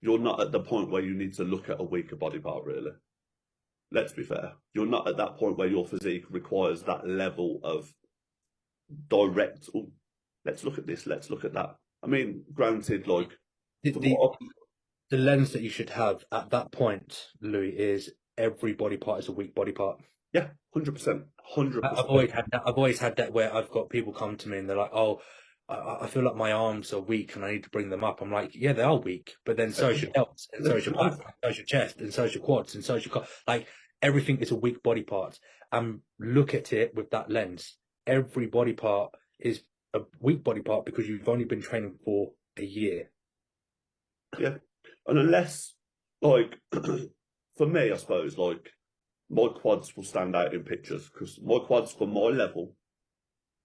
you're not at the point where you need to look at a weaker body part, really. Let's be fair. You're not at that point where your physique requires that level of direct, oh, let's look at this, let's look at that. I mean, granted, like,
the lens that you should have at that point, Louis, is every body part is a weak body part.
yeah, 100%. 100%.
I've always had that where I've got people come to me and they're like, oh, I feel like my arms are weak and I need to bring them up. I'm like, yeah, they are weak, but then so is your delts, and so is your back, and so is your chest, and so is your quads, and so is your like everything is a weak body part. And look at it with that lens. Every body part is a weak body part because you've only been training for a year.
Yeah, and unless, like, for me, I suppose, like, my quads will stand out in pictures because my quads for my level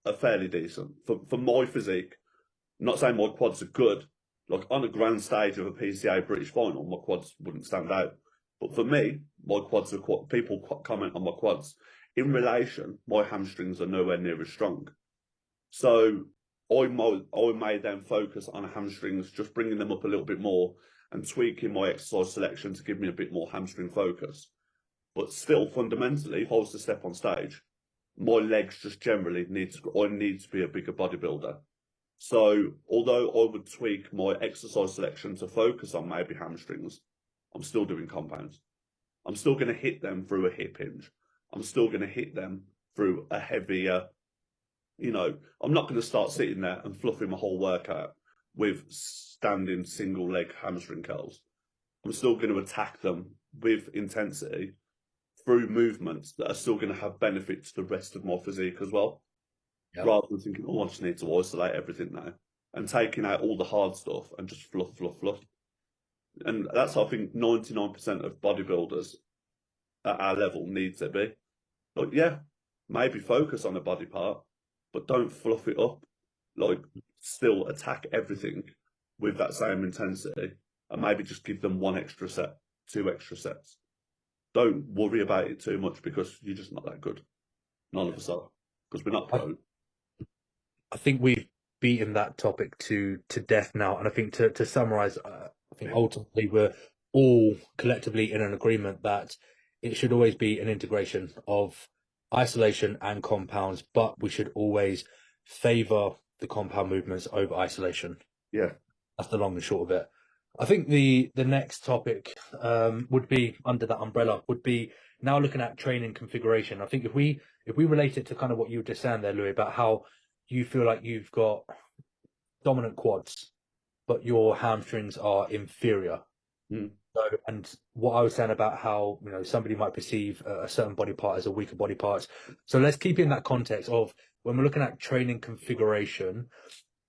are fairly decent. For my physique, I'm not saying my quads are good. Like on a grand stage of a PCA British final, my quads wouldn't stand out. But for me, my quads are people comment on my quads. In relation, my hamstrings are nowhere near as strong. So I may then focus on hamstrings, just bringing them up a little bit more and tweaking my exercise selection to give me a bit more hamstring focus. But still, fundamentally, if I was to step on stage, my legs just generally need to be a bigger bodybuilder. So although I would tweak my exercise selection to focus on maybe hamstrings, I'm still doing compounds. I'm still going to hit them through a hip hinge. I'm still going to hit them through a heavier, I'm not going to start sitting there and fluffing my whole workout with standing single leg hamstring curls. I'm still going to attack them with intensity through movements that are still going to have benefit to the rest of my physique as well. Yep. Rather than thinking, oh, I just need to isolate everything now and taking out all the hard stuff and just fluff. And that's how I think 99% of bodybuilders at our level need to be. Like, yeah, maybe focus on a body part, but don't fluff it up. Like, still attack everything with that same intensity and maybe just give them 1 extra set, 2 extra sets. Don't worry about it too much because you're just not that good. None of us are, because we're not pro.
I think we've beaten that topic to death now. And I think to summarize, I think ultimately we're all collectively in an agreement that it should always be an integration of isolation and compounds, but we should always favor the compound movements over isolation.
Yeah.
That's the long and short of it. I think the next topic would be under that umbrella would be now looking at training configuration. I think if we relate it to kind of what you were just saying there, Louis, about how you feel like you've got dominant quads, but your hamstrings are inferior.
Mm.
So, and what I was saying about how somebody might perceive a certain body part as a weaker body part. So let's keep in that context of when we're looking at training configuration.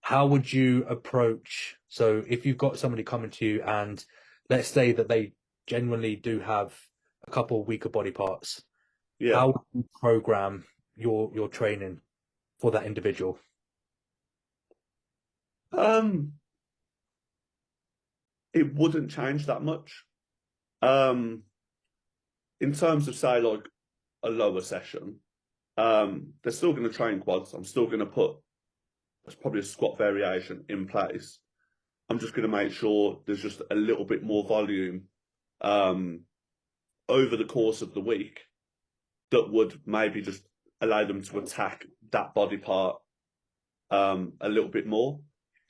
How would you approach? So if you've got somebody coming to you and let's say that they genuinely do have a couple of weaker body parts, how would you program your training for that individual?
It wouldn't change that much. In terms of, say, like a lower session, they're still going to train quads. I'm still going to put probably a squat variation in place. I'm just going to make sure there's just a little bit more volume over the course of the week that would maybe just allow them to attack that body part a little bit more.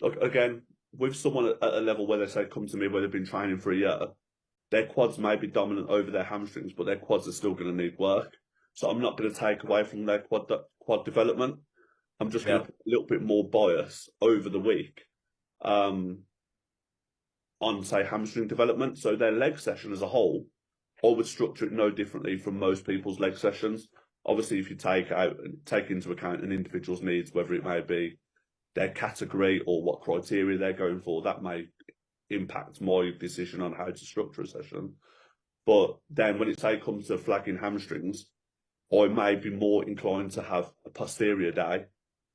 Like, again, with someone at a level where they say come to me where they've been training for a year, their quads may be dominant over their hamstrings, but their quads are still going to need work. So I'm not going to take away from their quad development. I'm just going to put a little bit more bias over the week on, say, hamstring development. So their leg session as a whole, I would structure it no differently from most people's leg sessions. Obviously, if you take into account an individual's needs, whether it may be their category or what criteria they're going for, that may impact my decision on how to structure a session. But then when it comes to flagging hamstrings, I may be more inclined to have a posterior day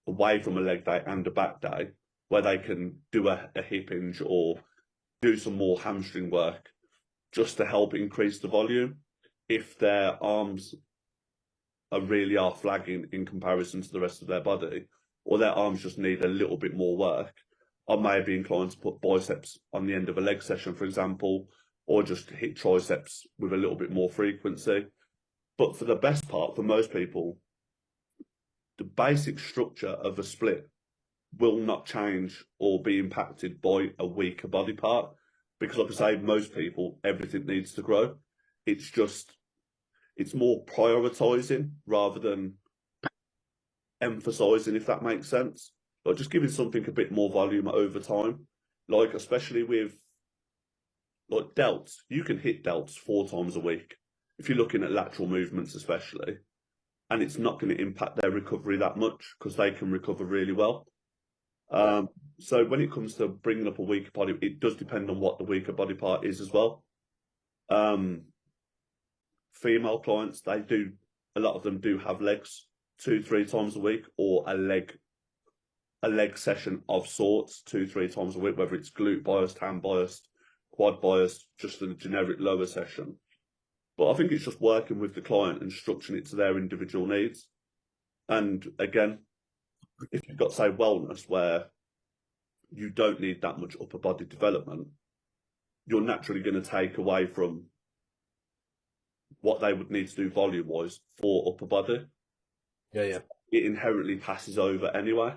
away from a leg day and a back day where they can do a hip hinge or do some more hamstring work just to help increase the volume. If their arms really are flagging in comparison to the rest of their body, or their arms just need a little bit more work, I may be inclined to put biceps on the end of a leg session, for example, or just hit triceps with a little bit more frequency. But for the best part, for most people, the basic structure of a split will not change or be impacted by a weaker body part. Because like I say, most people, everything needs to grow. It's more prioritizing rather than emphasizing, if that makes sense. Like just giving something a bit more volume over time. Like especially with like delts, you can hit delts 4 times a week if you're looking at lateral movements especially, and it's not going to impact their recovery that much because they can recover really well. So when it comes to bringing up a weaker body, it does depend on what the weaker body part is as well. Female clients, a lot of them do have legs 2-3 times a week, or a leg session of sorts 2-3 times a week, whether it's glute biased, ham biased, quad biased, just a generic lower session. But I think it's just working with the client and structuring it to their individual needs. And again, if you've got, say, wellness where you don't need that much upper body development, you're naturally going to take away from what they would need to do volume wise for upper body.
Yeah.
It inherently passes over anyway.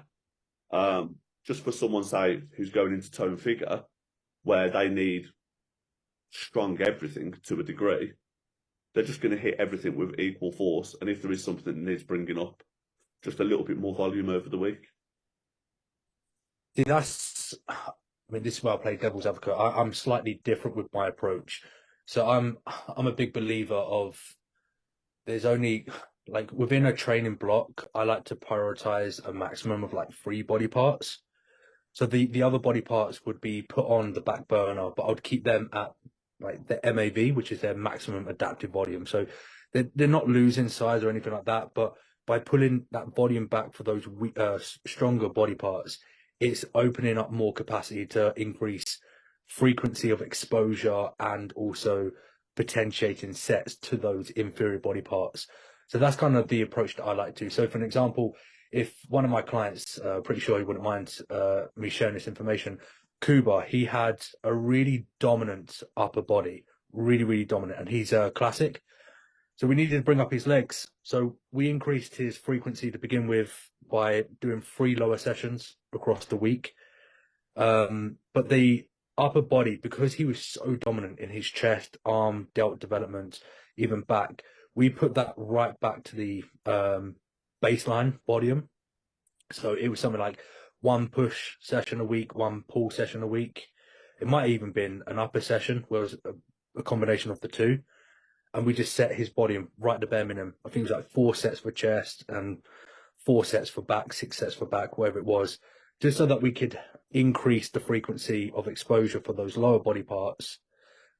Just for someone, say, who's going into tone figure, where they need strong everything to a degree, they're just going to hit everything with equal force. And if there is something that needs bringing up, just a little bit more volume over the week.
See, this is where I play devil's advocate. I'm slightly different with my approach. So I'm a big believer of there's only, like, within a training block, I like to prioritize a maximum of like 3 body parts. So the other body parts would be put on the back burner, but I would keep them at like the MAV, which is their maximum adaptive volume. So they're not losing size or anything like that, but by pulling that volume back for those stronger body parts, it's opening up more capacity to increase frequency of exposure and also potentiating sets to those inferior body parts. So that's kind of the approach that I like to. So for an example, if one of my clients, pretty sure he wouldn't mind me sharing this information, Kuba, he had a really dominant upper body, really, really dominant, and he's a classic. So we needed to bring up his legs. So we increased his frequency to begin with by doing 3 lower sessions across the week. But the upper body, because he was so dominant in his chest, arm, delt development, even back, we put that right back to the baseline volume. So it was something like 1 push session a week, 1 pull session a week. It might have even been an upper session where it was a combination of the 2. And we just set his volume right at the bare minimum. I think it was like 4 sets for chest and 4 sets for back, 6 sets for back, whatever it was, just so that we could increase the frequency of exposure for those lower body parts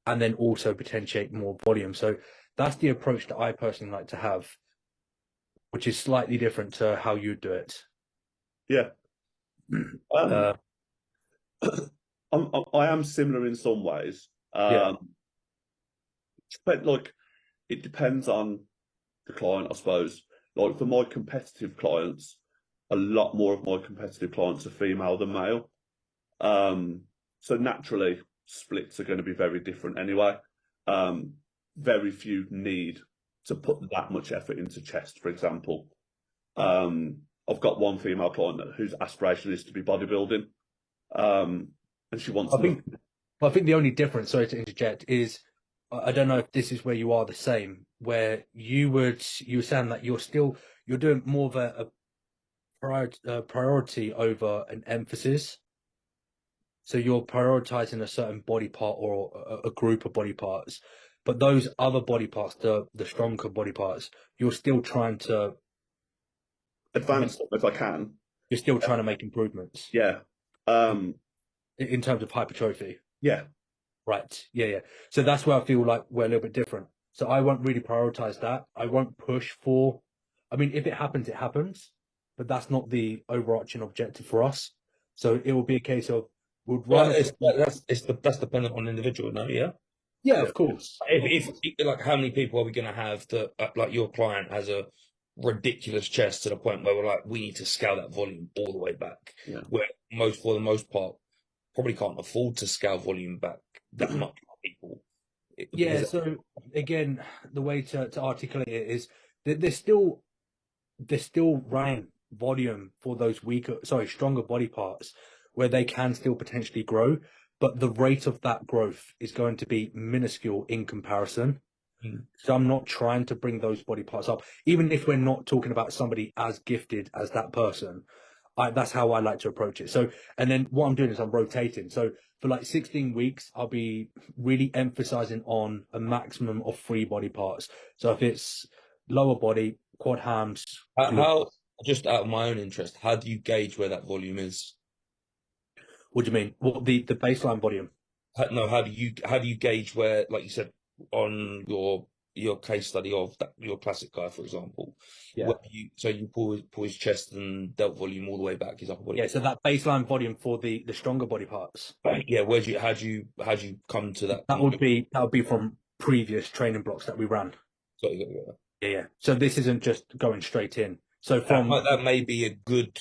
and then also potentiate more volume. So that's the approach that I personally like to have, which is slightly different to how you do it.
Yeah. I am similar in some ways. But like, it depends on the client, I suppose. Like for my competitive clients, a lot more of my competitive clients are female than male. So naturally, splits are going to be very different anyway. Very few need to put that much effort into chest, for example. I've got one female client whose aspiration is to be bodybuilding, and she wants.
I think the only difference, sorry to interject, is I don't know if this is where you are the same, where you were saying that you're doing more of a priority over an emphasis. So you're prioritizing a certain body part or a group of body parts, but those other body parts, the stronger body parts, you're still trying to
advance them if I can.
You're still trying to make improvements.
Yeah.
In terms of hypertrophy.
Yeah.
Right. Yeah. So that's where I feel like we're a little bit different. So I won't really prioritize that. I won't push for. I mean, if it happens, it happens, but that's not the overarching objective for us. So it will be a case of would rather.
That's dependent on individual, no? Yeah.
Yeah, of course.
If like, how many people are we going to have that like your client has a ridiculous chest to the point where we're like, we need to scale that volume all the way back.
Yeah.
Where for the most part, probably can't afford to scale volume back that much for people.
Yeah. So again, the way to articulate it is that they're still running volume for those stronger body parts where they can still potentially grow, but the rate of that growth is going to be minuscule in comparison. So I'm not trying to bring those body parts up, even if we're not talking about somebody as gifted as that person. That's how I like to approach it. So, and then what I'm doing is I'm rotating. So for like 16 weeks, I'll be really emphasizing on a maximum of 3 body parts. So if it's lower body, quad hams.
How, just out of my own interest, how do you gauge where that volume is?
What do you mean? What the baseline volume?
How do you gauge where, like you said, on your case study of that, your classic guy, for example?
Yeah.
You pull his chest and delt volume all the way back, his upper body.
Yeah. So that baseline volume for the stronger body parts.
Yeah. How do you come to that?
That would be from previous training blocks that we ran. Yeah. So this isn't just going straight in. So
that may be a good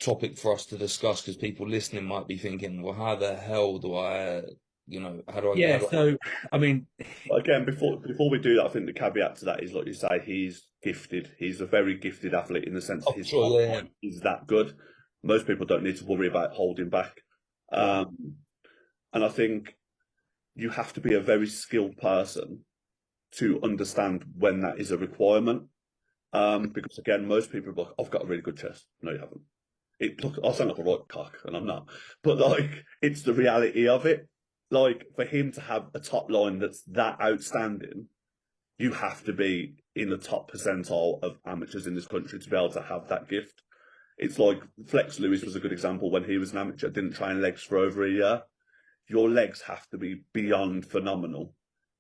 topic for us to discuss, because people listening might be thinking, well, how the hell do I, how do I?
I mean,
again, before we do that, I think the caveat to that is, like you say, he's gifted. He's a very gifted athlete in the sense that his point is that good. Most people don't need to worry about holding back. And I think you have to be a very skilled person to understand when that is a requirement. Because again, most people are like, I've got a really good chest. No, you haven't. I'll sound like a right cock, and I'm not. But like, it's the reality of it. Like, for him to have a top line that's that outstanding, you have to be in the top percentile of amateurs in this country to be able to have that gift. It's like Flex Lewis was a good example. When he was an amateur, didn't train legs for over a year. Your legs have to be beyond phenomenal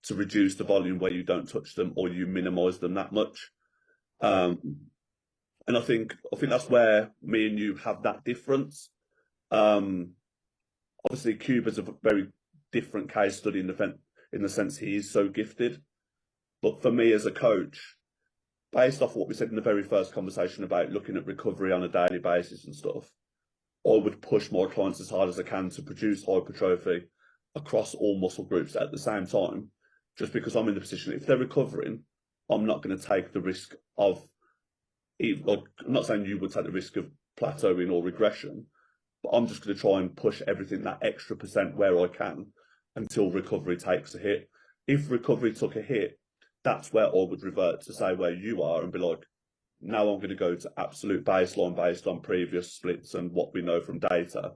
to reduce the volume where you don't touch them or you minimise them that much. And I think that's where me and you have that difference. Obviously, Cuba's a very different case study in the sense he is so gifted. But for me as a coach, based off what we said in the very first conversation about looking at recovery on a daily basis and stuff, I would push my clients as hard as I can to produce hypertrophy across all muscle groups at the same time, just because I'm in the position, if they're recovering, I'm not going to take the risk of, I'm not saying you would take the risk of plateauing or regression, but I'm just going to try and push everything that extra percent where I can until recovery takes a hit. If recovery took a hit, that's where I would revert to say where you are and be like, now I'm going to go to absolute baseline based on previous splits and what we know from data,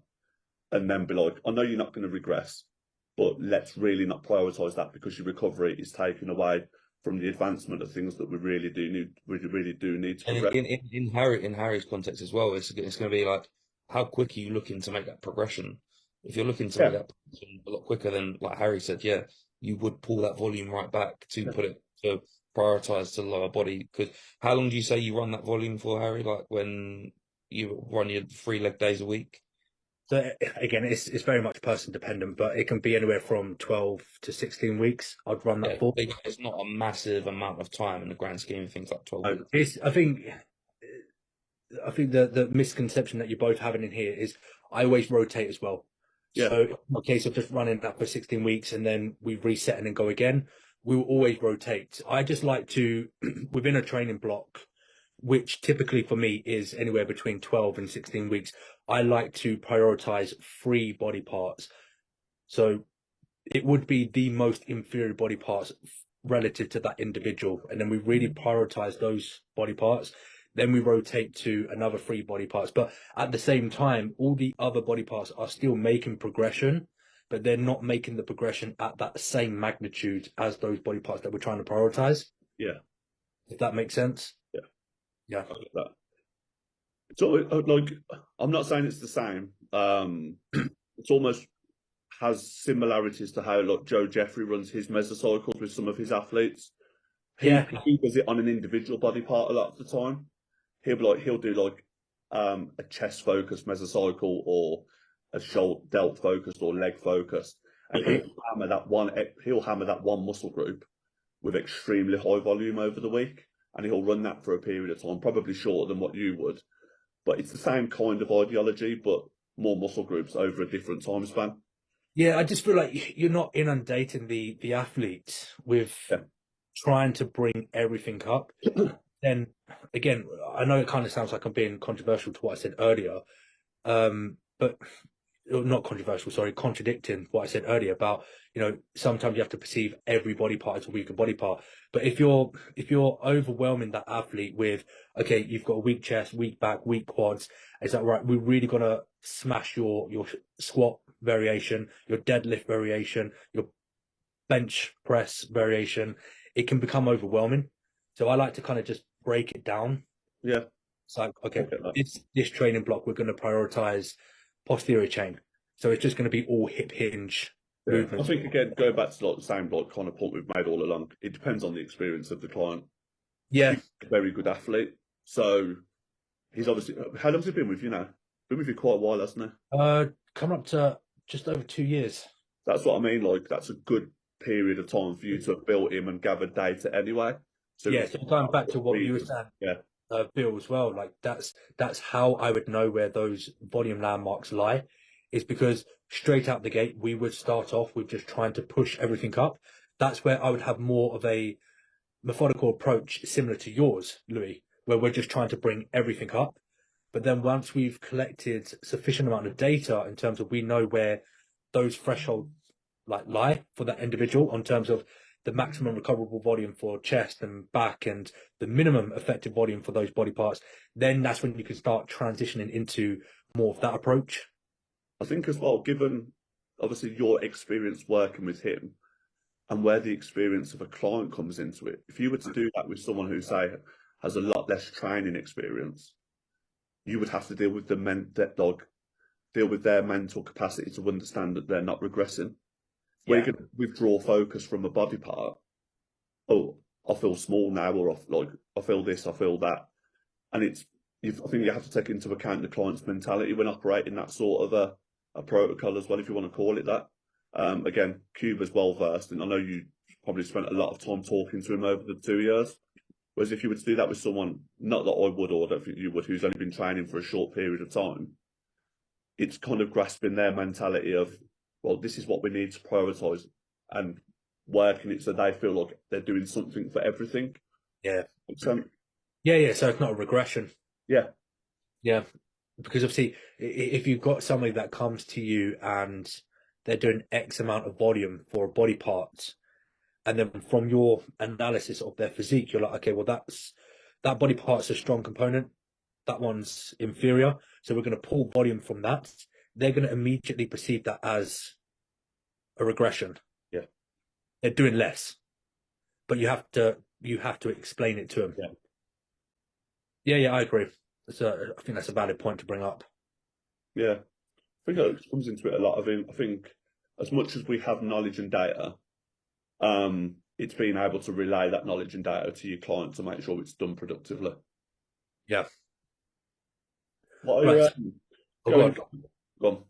and then be like, I know you're not going to regress, but let's really not prioritise that, because your recovery is taken away from the advancement of things that we really do need to progress.
In Harry's context as well, it's going to be like, how quick are you looking to make that progression? If you're looking to make that progression a lot quicker than, like Harry said, you would pull that volume right back to put it to prioritize to the lower body. Because how long do you say you run that volume for, Harry? Like when you run your 3 leg days a week?
So again, it's very much person dependent, but it can be anywhere from 12 to 16 weeks. I'd run that for.
It's not a massive amount of time in the grand scheme of things, like 12 weeks.
I think the misconception that you're both having in here is I always rotate as well.
Yeah.
So it's not a case of just running that for 16 weeks and then we reset and then go again. We will always rotate. I just like to, within a training block, which typically for me is anywhere between 12 and 16 weeks, I like to prioritize 3 body parts. So it would be the most inferior body parts relative to that individual. And then we really prioritize those body parts. Then we rotate to another 3 body parts. But at the same time, all the other body parts are still making progression, but they're not making the progression at that same magnitude as those body parts that we're trying to prioritize.
Yeah.
If that makes sense.
Yeah.
Yeah.
I get that. So, like, I'm not saying it's the same. It's almost has similarities to how like Joe Jeffrey runs his mesocycles with some of his athletes.
Yeah.
He does it on an individual body part a lot of the time. He'll do like a chest focused mesocycle or a shoulder delt focused or leg focused, and he'll hammer that one muscle group with extremely high volume over the week, and he'll run that for a period of time, probably shorter than what you would. But it's the same kind of ideology, but more muscle groups over a different time span.
Yeah, I just feel like you're not inundating the athletes with trying to bring everything up. Then again, I know it kind of sounds like I'm being controversial to what I said earlier, but not controversial, sorry, contradicting what I said earlier about, sometimes you have to perceive every body part as a weaker body part. But if you're overwhelming that athlete with, okay, you've got a weak chest, weak back, weak quads, is that right? We're really gonna smash your squat variation, your deadlift variation, your bench press variation. It can become overwhelming. So I like to kind of just break it down.
Yeah.
It's like, okay, this training block, we're going to prioritize posterior chain. So it's just going to be all hip hinge movements.
I think, again, going back to like the same like kind of point we've made all along, it depends on the experience of the client.
Yeah.
He's a very good athlete. So he's obviously, how long's he been with you now? Been with you quite a while, hasn't he?
Coming up to just over 2 years.
That's what I mean. Like, that's a good period of time for you to have built him and gathered data anyway. So
yeah, so going back to what you were saying, Bill, as well, like that's how I would know where those volume landmarks lie, is because straight out the gate, we would start off with just trying to push everything up. That's where I would have more of a methodical approach similar to yours, Louis, where we're just trying to bring everything up. But then once we've collected sufficient amount of data in terms of we know where those thresholds lie for that individual in terms of the maximum recoverable volume for chest and back and the minimum effective volume for those body parts, then that's when you can start transitioning into more of that approach.
I think as well, given obviously your experience working with him and where the experience of a client comes into it, if you were to do that with someone who, say, has a lot less training experience, you would have to deal with deal with their mental capacity to understand that they're not regressing. Where you can withdraw focus from a body part. Oh, I feel small now, or I feel this, I feel that, and I think you have to take into account the client's mentality when operating that sort of a protocol as well, if you want to call it that. Again, Cuba's well versed, and I know you probably spent a lot of time talking to him over the 2 years. Whereas if you were to do that with someone, not that I would, or I don't think you would, who's only been training for a short period of time, it's kind of grasping their mentality of, well, this is what we need to prioritize, and working it so they feel like they're doing something for everything.
Yeah.
So
it's not a regression.
Yeah.
Because obviously, if you've got somebody that comes to you and they're doing X amount of volume for a body part, and then from your analysis of their physique, you're like, okay, well, that body part's a strong component, that one's inferior, so we're going to pull volume from that. They're going to immediately perceive that as a regression.
Yeah.
They're doing less, but you have to explain it to them. Yeah, I agree. I think that's a valid point to bring up.
Yeah, I think it comes into it a lot. I think as much as we have knowledge and data, it's being able to relay that knowledge and data to your client to make sure it's done productively.
Yeah.
What
Right.
go on.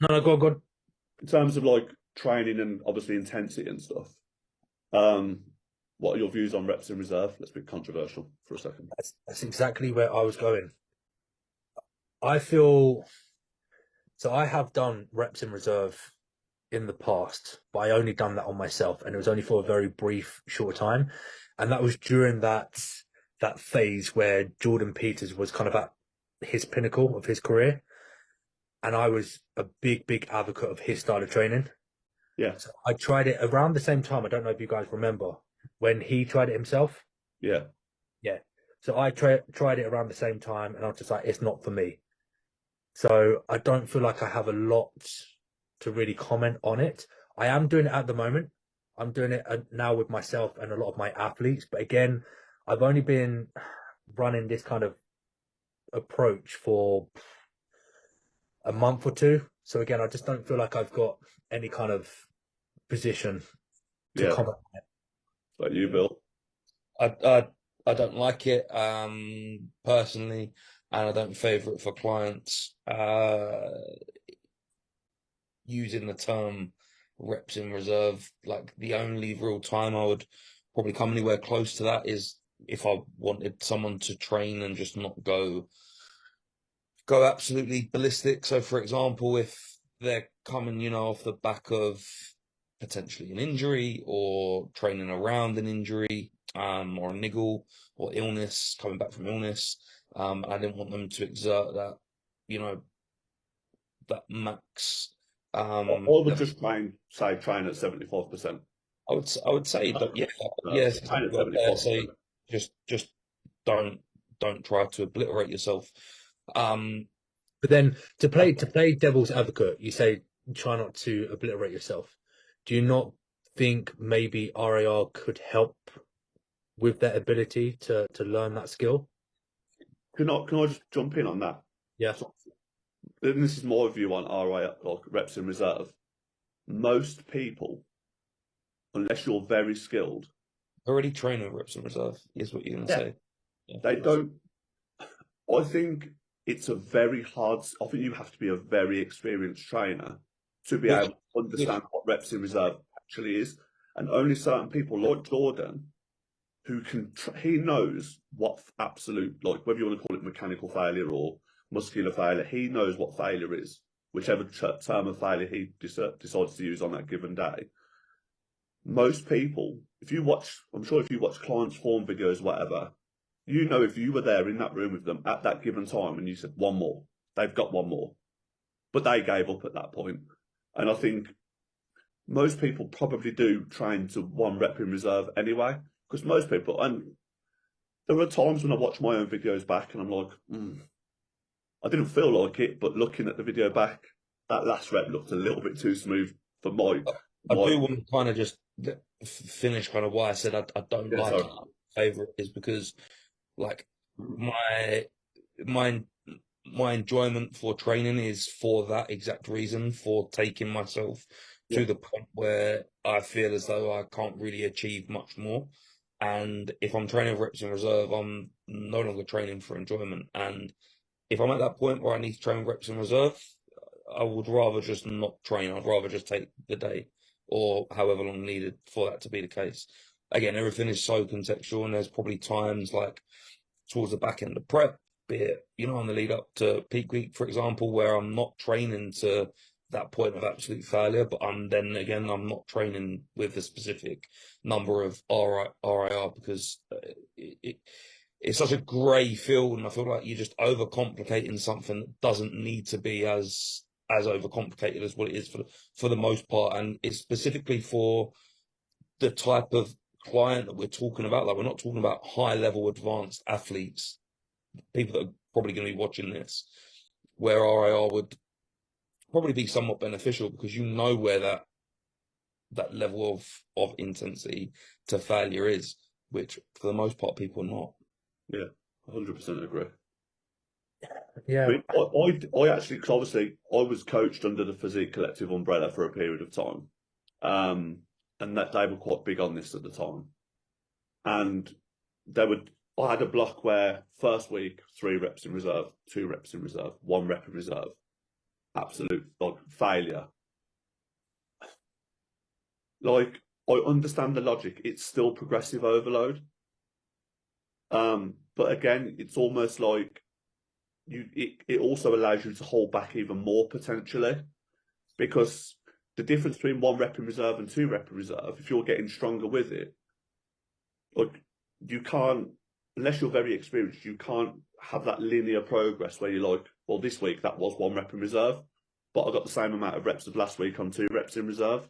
No, go on.
In terms of like training and obviously intensity and stuff, what are your views on reps in reserve? Let's be controversial for a second.
That's exactly where I was going. I feel So I have done reps in reserve in the past, but I only done that on myself, and it was only for a very brief, short time, and that was during that phase where Jordan Peters was kind of at his pinnacle of his career, and I was a big advocate of his style of training.
Yeah,
So I tried it around the same time. I don't know if you guys remember when he tried it himself.
yeah.
Yeah. So I tried it around the same time, and I was just like, it's not for me. So I don't feel like I have a lot to really comment on it. I am doing it at the moment. I'm doing it now with myself and a lot of my athletes. But again, I've only been running this kind of approach for a month or two. So again, I just don't feel like I've got any kind of position to
Yeah.
comment.
Like you, Bill.
I don't like it personally, and I don't favour it for clients. Using the term reps in reserve, like the only real time I would probably come anywhere close to that is if I wanted someone to train and just not go absolutely ballistic. So, for example, if they're coming, off the back of potentially an injury or training around an injury, or a niggle or illness, coming back from illness, I didn't want them to exert that, that max.
I would just train at 75%.
I would say that, yeah, yes,
Train at
exactly. I'd say
75%.
just don't try to obliterate yourself.
But then to play devil's advocate, you say try not to obliterate yourself. Do you not think maybe RAR could help with that ability to learn that skill?
Can I just jump in on that?
Yeah.
So, and this is my view on RI, like reps in reserve. Most people, unless you're very skilled,
Already training reps in reserve is what you're going to
Yeah.
say. Yeah.
they don't. I think it's a very hard. I think you have to be a very experienced trainer to be
Which,
able to
which,
understand what reps in reserve actually is, and only certain people like Jordan who can. He knows what absolute, like whether you want to call it mechanical failure or muscular failure. He knows what failure is, whichever term of failure he decides to use on that given day. Most people, if you watch, I'm sure if you watch clients' form videos, whatever, if you were there in that room with them at that given time and you said one more, they've got one more, but they gave up at that point. And I think most people probably do train to one rep in reserve anyway, because most people, and there are times when I watch my own videos back and I'm like, I didn't feel like it, but looking at the video back, that last rep looked a little bit too smooth for my.
I do want to kind of just finish kind of why I said I don't like it. Favorite is because like my my my enjoyment for training is for that exact reason, for taking myself to the point where I feel as though I can't really achieve much more. And if I'm training reps in reserve, I'm no longer training for enjoyment. And if I'm at that point where I need to train reps in reserve, I would rather just not train. I'd rather just take the day or however long needed for that to be the case. Again, everything is so contextual, and there's probably times like towards the back end of prep, be it, on the lead up to peak week, for example, where I'm not training to that point of absolute failure, but I'm not training with a specific number of RIR because it's such a grey field, and I feel like you're just overcomplicating something that doesn't need to be as overcomplicated as what it is for the most part, and it's specifically for the type of client that we're talking about. Like, we're not talking about high level advanced athletes, people that are probably going to be watching this, where RIR would probably be somewhat beneficial because where that level of intensity to failure is, which for the most part people are not.
Yeah, 100% agree.
Yeah.
I actually, because obviously I was coached under the Physique Collective umbrella for a period of time, and that they were quite big on this at the time. And I had a block where first week 3 reps in reserve, 2 reps in reserve, 1 rep in reserve, absolute like failure. Like, I understand the logic; it's still progressive overload. But again, it's almost like it also allows you to hold back even more potentially, because the difference between 1 rep in reserve and 2 rep in reserve, if you're getting stronger with it, like you can't, unless you're very experienced, you can't have that linear progress where you're like, well, this week that was 1 rep in reserve, but I got the same amount of reps of last week on 2 reps in reserve.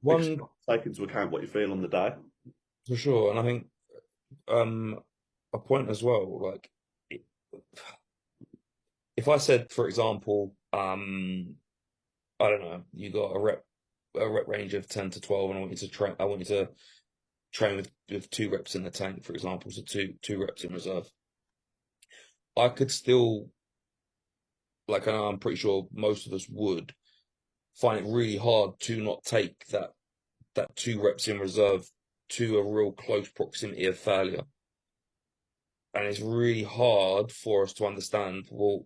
Because you take into account what you feel on the day.
For sure, and I think a point as well, like if I said, for example, I don't know, you got a rep range of 10 to 12, and I want you to train with 2 reps in the tank, for example, so two reps in reserve. I could still, like, and I'm pretty sure most of us would find it really hard to not take that 2 reps in reserve to a real close proximity of failure. And it's really hard for us to understand, well,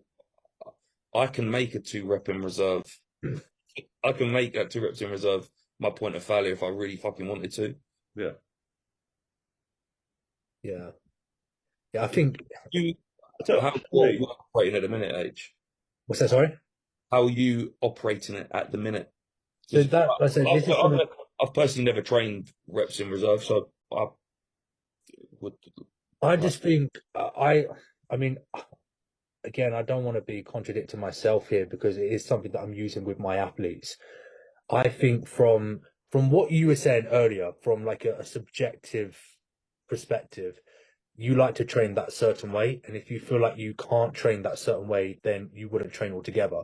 I can make a 2 rep in reserve. I can make that 2 reps in reserve my point of failure if I really fucking wanted to.
Yeah.
Yeah. Yeah, I think
How are you operating at the minute, H?
what's that, sorry?
How are you operating it at the minute?
So that I said this is
I've personally never trained reps in reserve, so I would.
I just think I mean, again, I don't want to be contradicting myself here because it is something that I'm using with my athletes. I think from what you were saying earlier, from like a subjective perspective, you like to train that certain way, and if you feel like you can't train that certain way, then you wouldn't train altogether.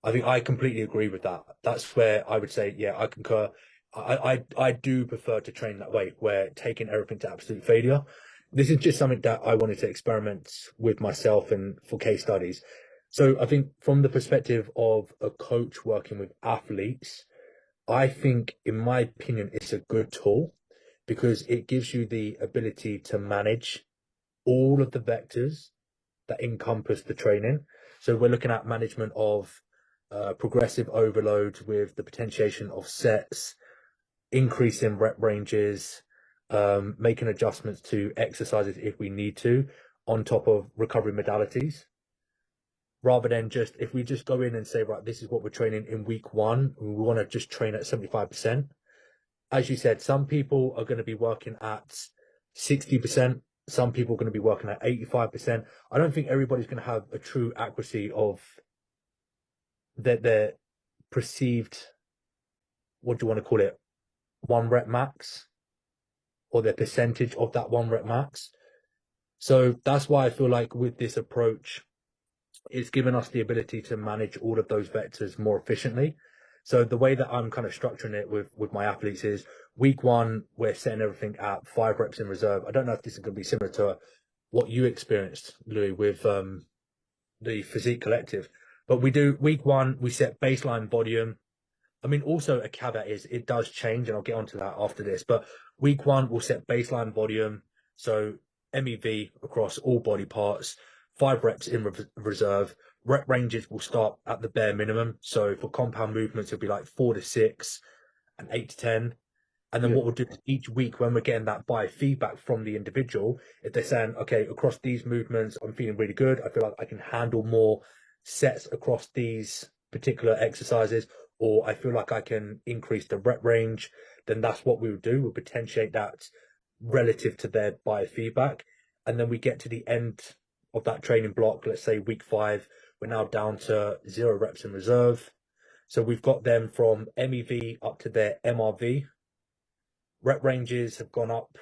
I think I completely agree with that. That's where I would say, yeah, I concur. I do prefer to train that way, where taking everything to absolute failure. This is just something that I wanted to experiment with myself and for case studies. So I think from the perspective of a coach working with athletes, I think, in my opinion, it's a good tool because it gives you the ability to manage all of the vectors that encompass the training. So we're looking at management of progressive overload with the potentiation of sets, increasing rep ranges, making adjustments to exercises if we need to, on top of recovery modalities. Rather than just, if we just go in and say, right, this is what we're training in week 1, and we want to just train at 75%. As you said, some people are going to be working at 60%. Some people are going to be working at 85%. I don't think everybody's going to have a true accuracy of their perceived, what do you want to call it, 1 rep max, or their percentage of that 1 rep max. So that's why I feel like with this approach, it's given us the ability to manage all of those vectors more efficiently. So the way that I'm kind of structuring it with my athletes is week 1, we're setting everything at 5 reps in reserve. I don't know if this is going to be similar to what you experienced, Louis, with the Physique Collective, but we do week 1, we set baseline volume. I mean, also a caveat is it does change, and I'll get onto that after this, but week 1, we'll set baseline volume. So MEV across all body parts, 5 reps in reserve. Rep ranges will start at the bare minimum. So for compound movements, it'll be like 4 to 6 and 8 to 10. And then what we'll do is each week, when we're getting that biofeedback from the individual, if they're saying, okay, across these movements, I'm feeling really good, I feel like I can handle more sets across these particular exercises, or I feel like I can increase the rep range, then that's what we would do. We'll potentiate that relative to their biofeedback. And then we get to the end of that training block, let's say week 5, we're now down to 0 reps in reserve. So we've got them from MEV up to their MRV. Rep ranges have gone up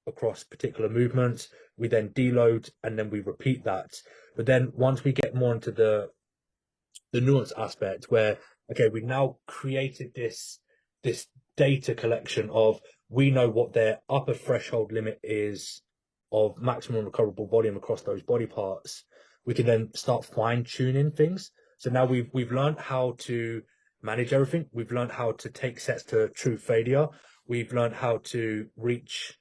across particular movements. We then deload and then we repeat that. But then once we get more into the nuance aspect, where, okay, we've now created this data collection of, we know what their upper threshold limit is of maximum recoverable volume across those body parts, we can then start fine tuning things. So now we've learned how to manage everything. We've learned how to take sets to true failure. We've learned how to reach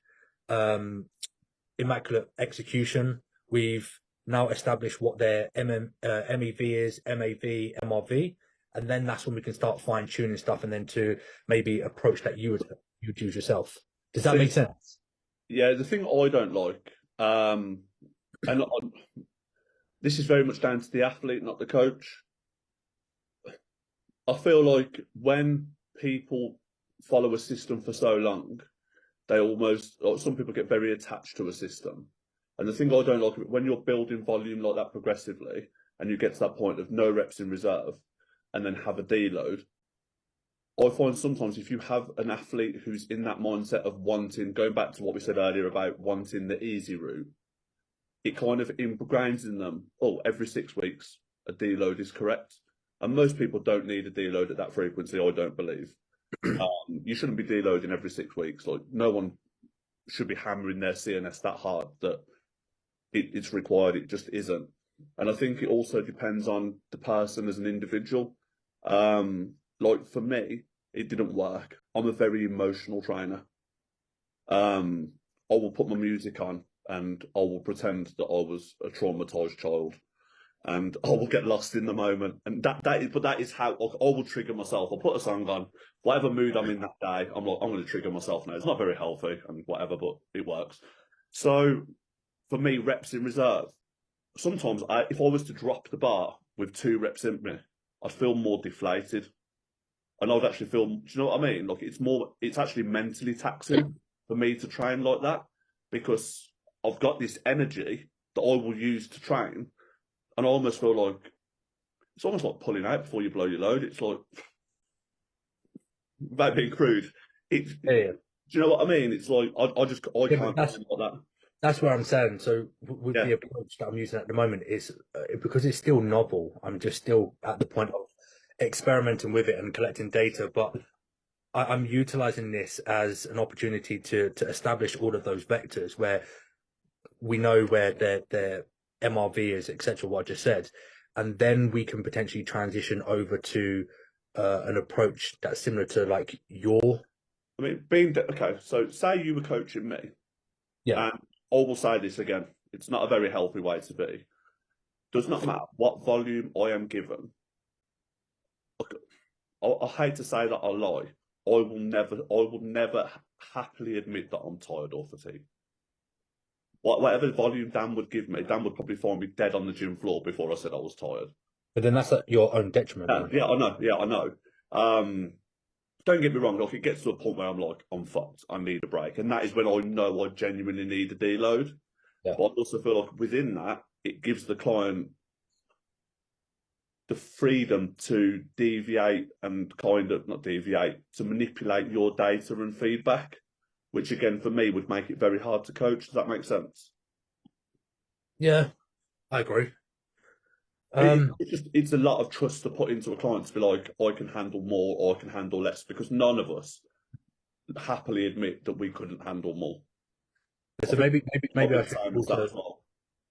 immaculate execution. We've now established what their MEV is, MAV, MRV, and then that's when we can start fine tuning stuff, and then to maybe approach that you'd use yourself. Does that make sense?
Yeah, the thing I don't like, and this is very much down to the athlete, not the coach. I feel like when people follow a system for so long, they almost, or some people get very attached to a system. And the thing I don't like, when you're building volume like that progressively, and you get to that point of no reps in reserve, and then have a deload, I find sometimes if you have an athlete who's in that mindset of wanting, going back to what we said earlier about wanting the easy route, it kind of ingrains in them, oh, every 6 weeks, a deload is correct. And most people don't need a deload at that frequency, I don't believe. You shouldn't be deloading every 6 weeks. Like, no one should be hammering their CNS that hard that it's required. It just isn't. And I think it also depends on the person as an individual. Like for me, it didn't work. I'm a very emotional trainer. I will put my music on and I will pretend that I was a traumatized child, and I will get lost in the moment. And that is how I will trigger myself. I'll put a song on, whatever mood I'm in that day. I'm like, I'm going to trigger myself now. It's not very healthy and whatever, but it works. So for me, reps in reserve. Sometimes if I was to drop the bar with 2 reps in me, I'd feel more deflated. And I'd actually feel, do you know what I mean? Like it's actually mentally taxing for me to train like that, because I've got this energy that I will use to train. And I almost feel like it's almost like pulling out before you blow your load. It's like, without being crude, do you know what I mean? It's like I can't do like that.
That's what I'm saying. So with the approach that I'm using at the moment is because it's still novel. I'm just still at the point of experimenting with it and collecting data, but I'm utilizing this as an opportunity to establish all of those vectors where we know where their MRV is, etc. What I just said, and then we can potentially transition over to an approach that's similar to like your.
I mean, okay. So say you were coaching me,
yeah.
And I will say this again: it's not a very healthy way to be. Does not matter what volume I am given. I hate to say that I lie. I will never happily admit that I'm tired or fatigued. Whatever volume Dan would give me, Dan would probably find me dead on the gym floor before I said I was tired.
But then that's at your own detriment.
Yeah, I know. Yeah, I know. Don't get me wrong. Like, it gets to a point where I'm like, I'm fucked. I need a break, and that is when I know I genuinely need a deload.
Yeah.
But I also feel like within that, it gives the client the freedom to deviate and kind of not deviate, to manipulate your data and feedback, which again for me would make it very hard to coach. Does that make sense?
Yeah, I agree.
It's a lot of trust to put into a client to be like, I can handle more or I can handle less, because none of us happily admit that we couldn't handle more.
So maybe I should also,
well.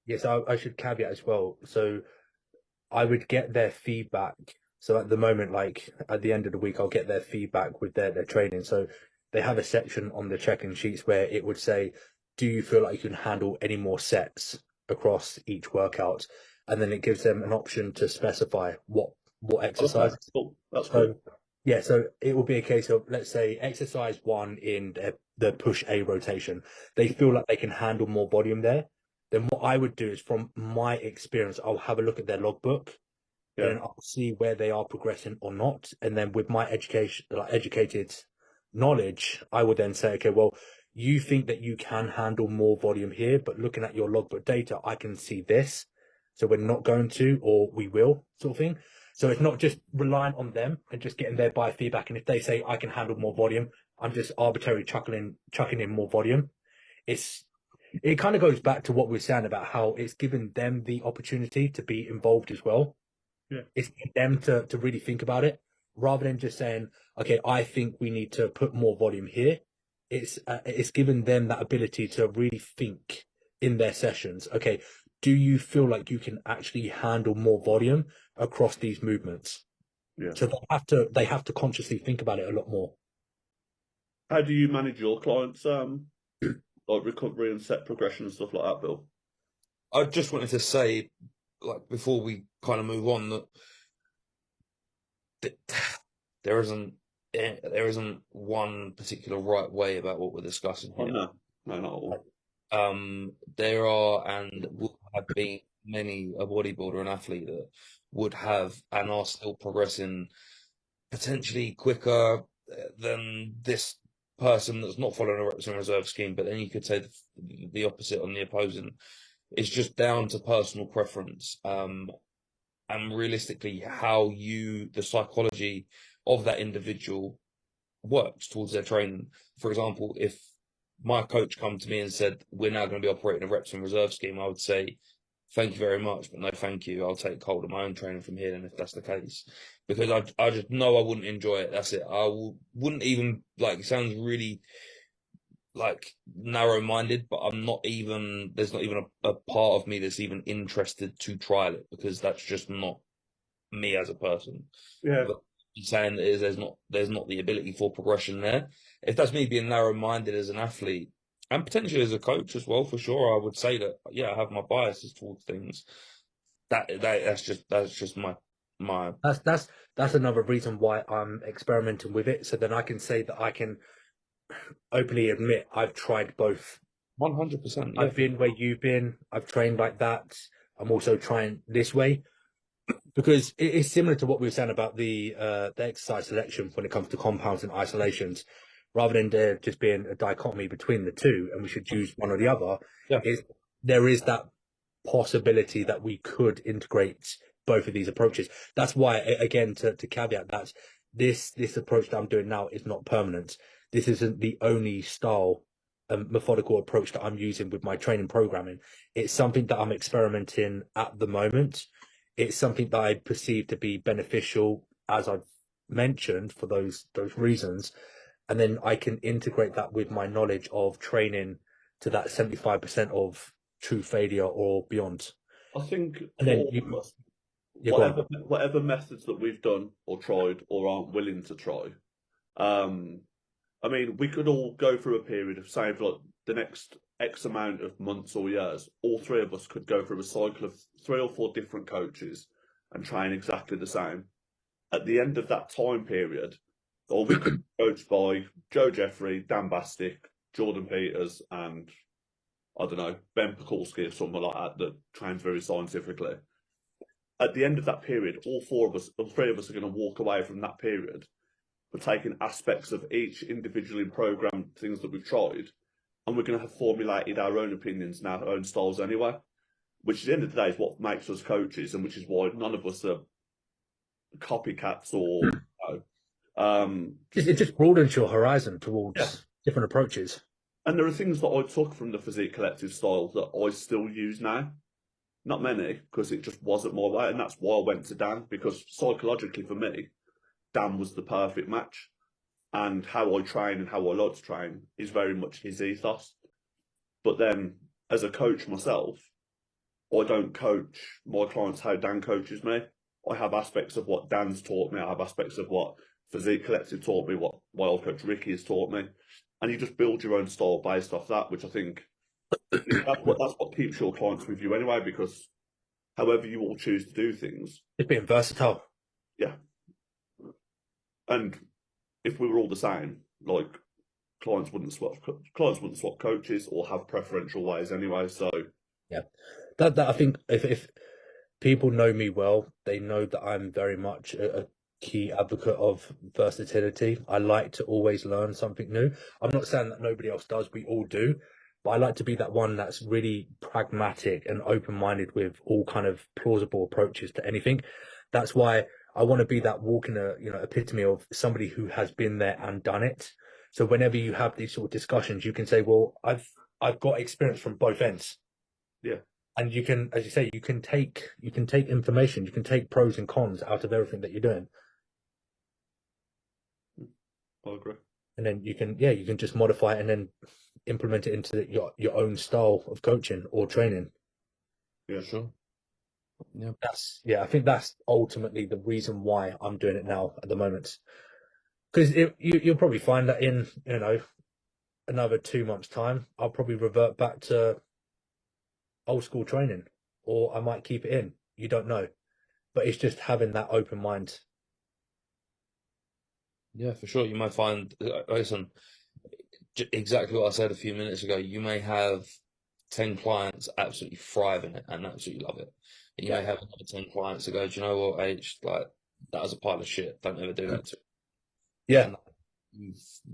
yes, I should caveat as well. So I would get their feedback. So at the moment, like at the end of the week, I'll get their feedback with their training. So they have a section on the check-in sheets where it would say, do you feel like you can handle any more sets across each workout? And then it gives them an option to specify what exercise.
That's cool.
Yeah, so it will be a case of, let's say, exercise 1 in the push A rotation. They feel like they can handle more volume there. Then what I would do is, from my experience, I'll have a look at their logbook, and I'll see where they are progressing or not. And then with my educated knowledge, I would then say, okay, well, you think that you can handle more volume here, but looking at your logbook data, I can see this. So we're not going to, or we will, sort of thing. So it's not just relying on them and just getting their biofeedback. And if they say I can handle more volume, I'm just arbitrarily chucking in more volume. It kind of goes back to what we were saying about how it's given them the opportunity to be involved as well.
Yeah.
It's them to really think about it, rather than just saying, okay, I think we need to put more volume here. It's given them that ability to really think in their sessions. Okay, do you feel like you can actually handle more volume across these movements?
Yeah.
So they have to consciously think about it a lot more.
How do you manage your clients' like recovery and set progression and stuff like that, Bill?
I just wanted to say, like, before we kind of move on, that there isn't one particular right way about what we're discussing here.
No, not at all.
There are and will have been many a bodybuilder and athlete that would have and are still progressing potentially quicker than this person that's not following a reps and reserve scheme. But then you could say the opposite on the opposing. It's just down to personal preference. And realistically, how the psychology of that individual works towards their training. For example, if my coach come to me and said, we're now going to be operating a reps and reserve scheme, I would say, thank you very much, but no thank you. I'll take hold of my own training from here then if that's the case. Because I just know I wouldn't enjoy it. That's it. Wouldn't even, like, it sounds really like narrow-minded, but there's not even a part of me that's even interested to trial it, because that's just not me as a person.
Yeah.
But saying that there's not the ability for progression there. If that's me being narrow-minded as an athlete and potentially as a coach as well, for sure, I would say that, yeah, I have my biases towards things. That's just my
That's another reason why I'm experimenting with it. So then I can say that I can openly admit I've tried both.
100%.
I've been where you've been. I've trained like that. I'm also trying this way, because it's similar to what we were saying about the exercise selection when it comes to compounds and isolations. Rather than there just being a dichotomy between the two, and we should choose one or the other,
Yeah.
there is that possibility that we could integrate both of these approaches. That's why, again, to caveat that, this approach that I'm doing now is not permanent. This isn't the only style methodical approach that I'm using with my training programming. It's something that I'm experimenting at the moment. It's something that I perceive to be beneficial, as I've mentioned, for those reasons. And then I can integrate that with my knowledge of training to that 75% of true failure or beyond.
I think
And
for
then
all of us,
go on.
whatever methods that we've done or tried or aren't willing to try, I mean, we could all go through a period of, say, for like the next X amount of months or years, all three of us could go through a cycle of 3 or 4 different coaches and train exactly the same. At the end of that time period, or we could be coached by Joe Jeffrey, Dan Bastick, Jordan Peters, and I don't know, Ben Pekulski or something like that, that trains very scientifically. At the end of that period, all three of us are going to walk away from that period for taking aspects of each individually programmed things that we've tried, and we're going to have formulated our own opinions and our own styles anyway, which at the end of the day is what makes us coaches, and which is why none of us are copycats or
It just broadens your horizon towards different approaches.
And there are things that I took from the Physique Collective style that I still use now. Not many, because it just wasn't my way, and that's why I went to Dan, because psychologically for me, Dan was the perfect match. And how I train and how I like to train is very much his ethos. But then, as a coach myself, I don't coach my clients how Dan coaches me. I have aspects of what Dan's taught me. I have aspects of what Physique Collective taught me, what my old coach Ricky has taught me. And you just build your own style based off that, which I think that's what keeps your clients with you anyway, because however you all choose to do things,
It's being versatile.
Yeah. And if we were all the same, like clients wouldn't swap coaches or have preferential ways anyway. So
yeah, that I think if people know me well, they know that I'm very much a key advocate of versatility. I like to always learn something new. I'm not saying that nobody else does, we all do, but I like to be that one that's really pragmatic and open-minded with all kind of plausible approaches to anything. That's why I want to be that walking epitome of somebody who has been there and done it. So whenever you have these sort of discussions, you can say, well, I've got experience from both ends.
Yeah.
And you can, as you say, you can take information, you can take pros and cons out of everything that you're doing.
I agree.
And then you can just modify it and then implement it into your own style of coaching or training.
Yeah,
sure.
Yeah, I think that's ultimately the reason why I'm doing it now at the moment. Because you'll probably find that in another 2 months' time, I'll probably revert back to old school training, or I might keep it in. You don't know, but it's just having that open mind.
Yeah, for sure. You might find, listen, exactly what I said a few minutes ago. You may have 10 clients absolutely thrive in it and absolutely love it. And you may have another 10 clients that go, do you know what, H, like, that was a pile of shit. Don't ever do that to me.
Yeah.
And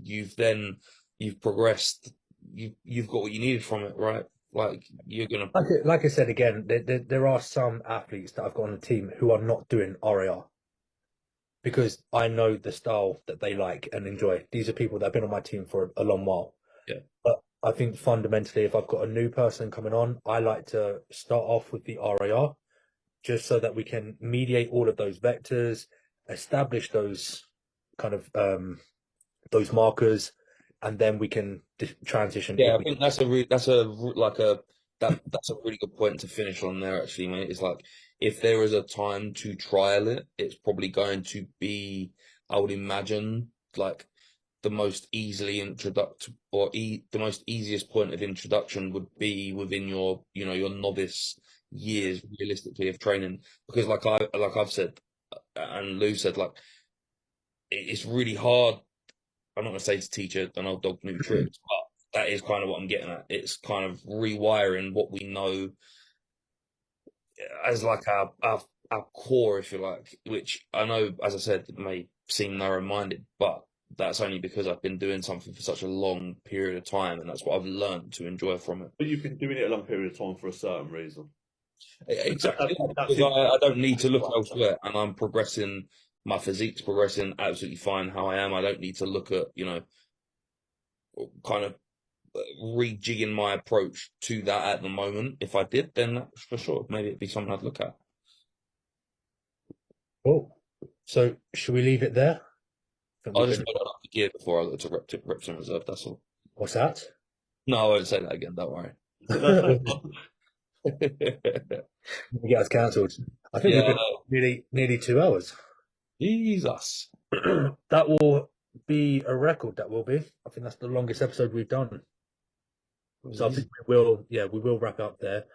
you've progressed. You've got what you needed from it, right? Like, you're gonna.
Like I said again, there are some athletes that I've got on the team who are not doing RAR because I know the style that they like and enjoy. These are people that have been on my team for a long while.
Yeah.
But I think fundamentally, if I've got a new person coming on, I like to start off with the RAR just so that we can mediate all of those vectors, establish those kind of those markers, and then we can transition.
Yeah, I think that's a really good point to finish on there, actually, mate. It's like, if there is a time to trial it, it's probably going to be, I would imagine, like, the most easily introduct or the most easiest point of introduction would be within your, your novice years, realistically, of training. Because like I've said, and Lou said, like, it's really hard. I'm not going to say to teach an old dog new tricks, but that is kind of what I'm getting at. It's kind of rewiring what we know as like our core, if you like, which I know, as I said, it may seem narrow-minded, but that's only because I've been doing something for such a long period of time, and that's what I've learned to enjoy from it.
But you've been doing it a long period of time for a certain reason.
Exactly,
That's
because I don't need to look elsewhere, and I'm progressing. My physique's progressing absolutely fine how I am. I don't need to look at, kind of rejigging my approach to that at the moment. If I did, then for sure, maybe it'd be something I'd look at.
Cool. So should we leave it there?
I just made up the gear before I looked at reps and reserve. That's all.
What's that?
No, I won't say that again. Don't worry.
Get us cancelled. I think we've been nearly 2 hours.
Jesus.
That will be a record. That will be. I think that's the longest episode we've done. So I think we will wrap up there.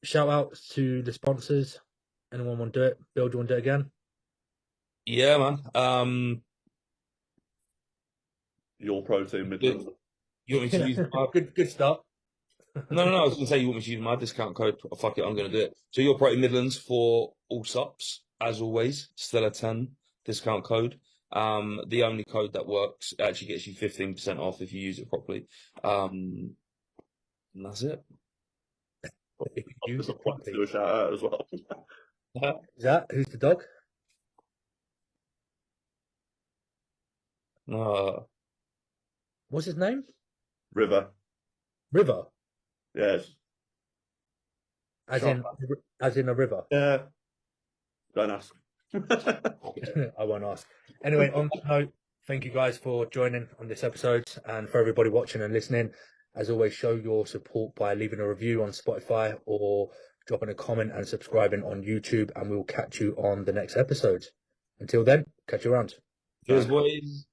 Shout outs to the sponsors. Anyone want to do it? Bill, do you want to do it again?
Yeah, man.
Your protein Midlands.
You want me to use my...
good start.
No. I was going to say, you want me to use my discount code? Oh, fuck it, I'm going to do it. So your Protein Midlands for all subs, as always, Stella 10 discount code. The only code that works, actually gets you 15% off if you use it properly. And that's it.
If you use it
Do
properly.
a shout out as well.
Is that who's the dog?
No.
What's his name?
River.
River.
Yes.
As in a river.
Yeah. Don't ask.
I won't ask. Anyway, on that note, thank you guys for joining on this episode, and for everybody watching and listening. As always, show your support by leaving a review on Spotify or dropping a comment and subscribing on YouTube, and we'll catch you on the next episode. Until then, catch you around.
Cheers, boys.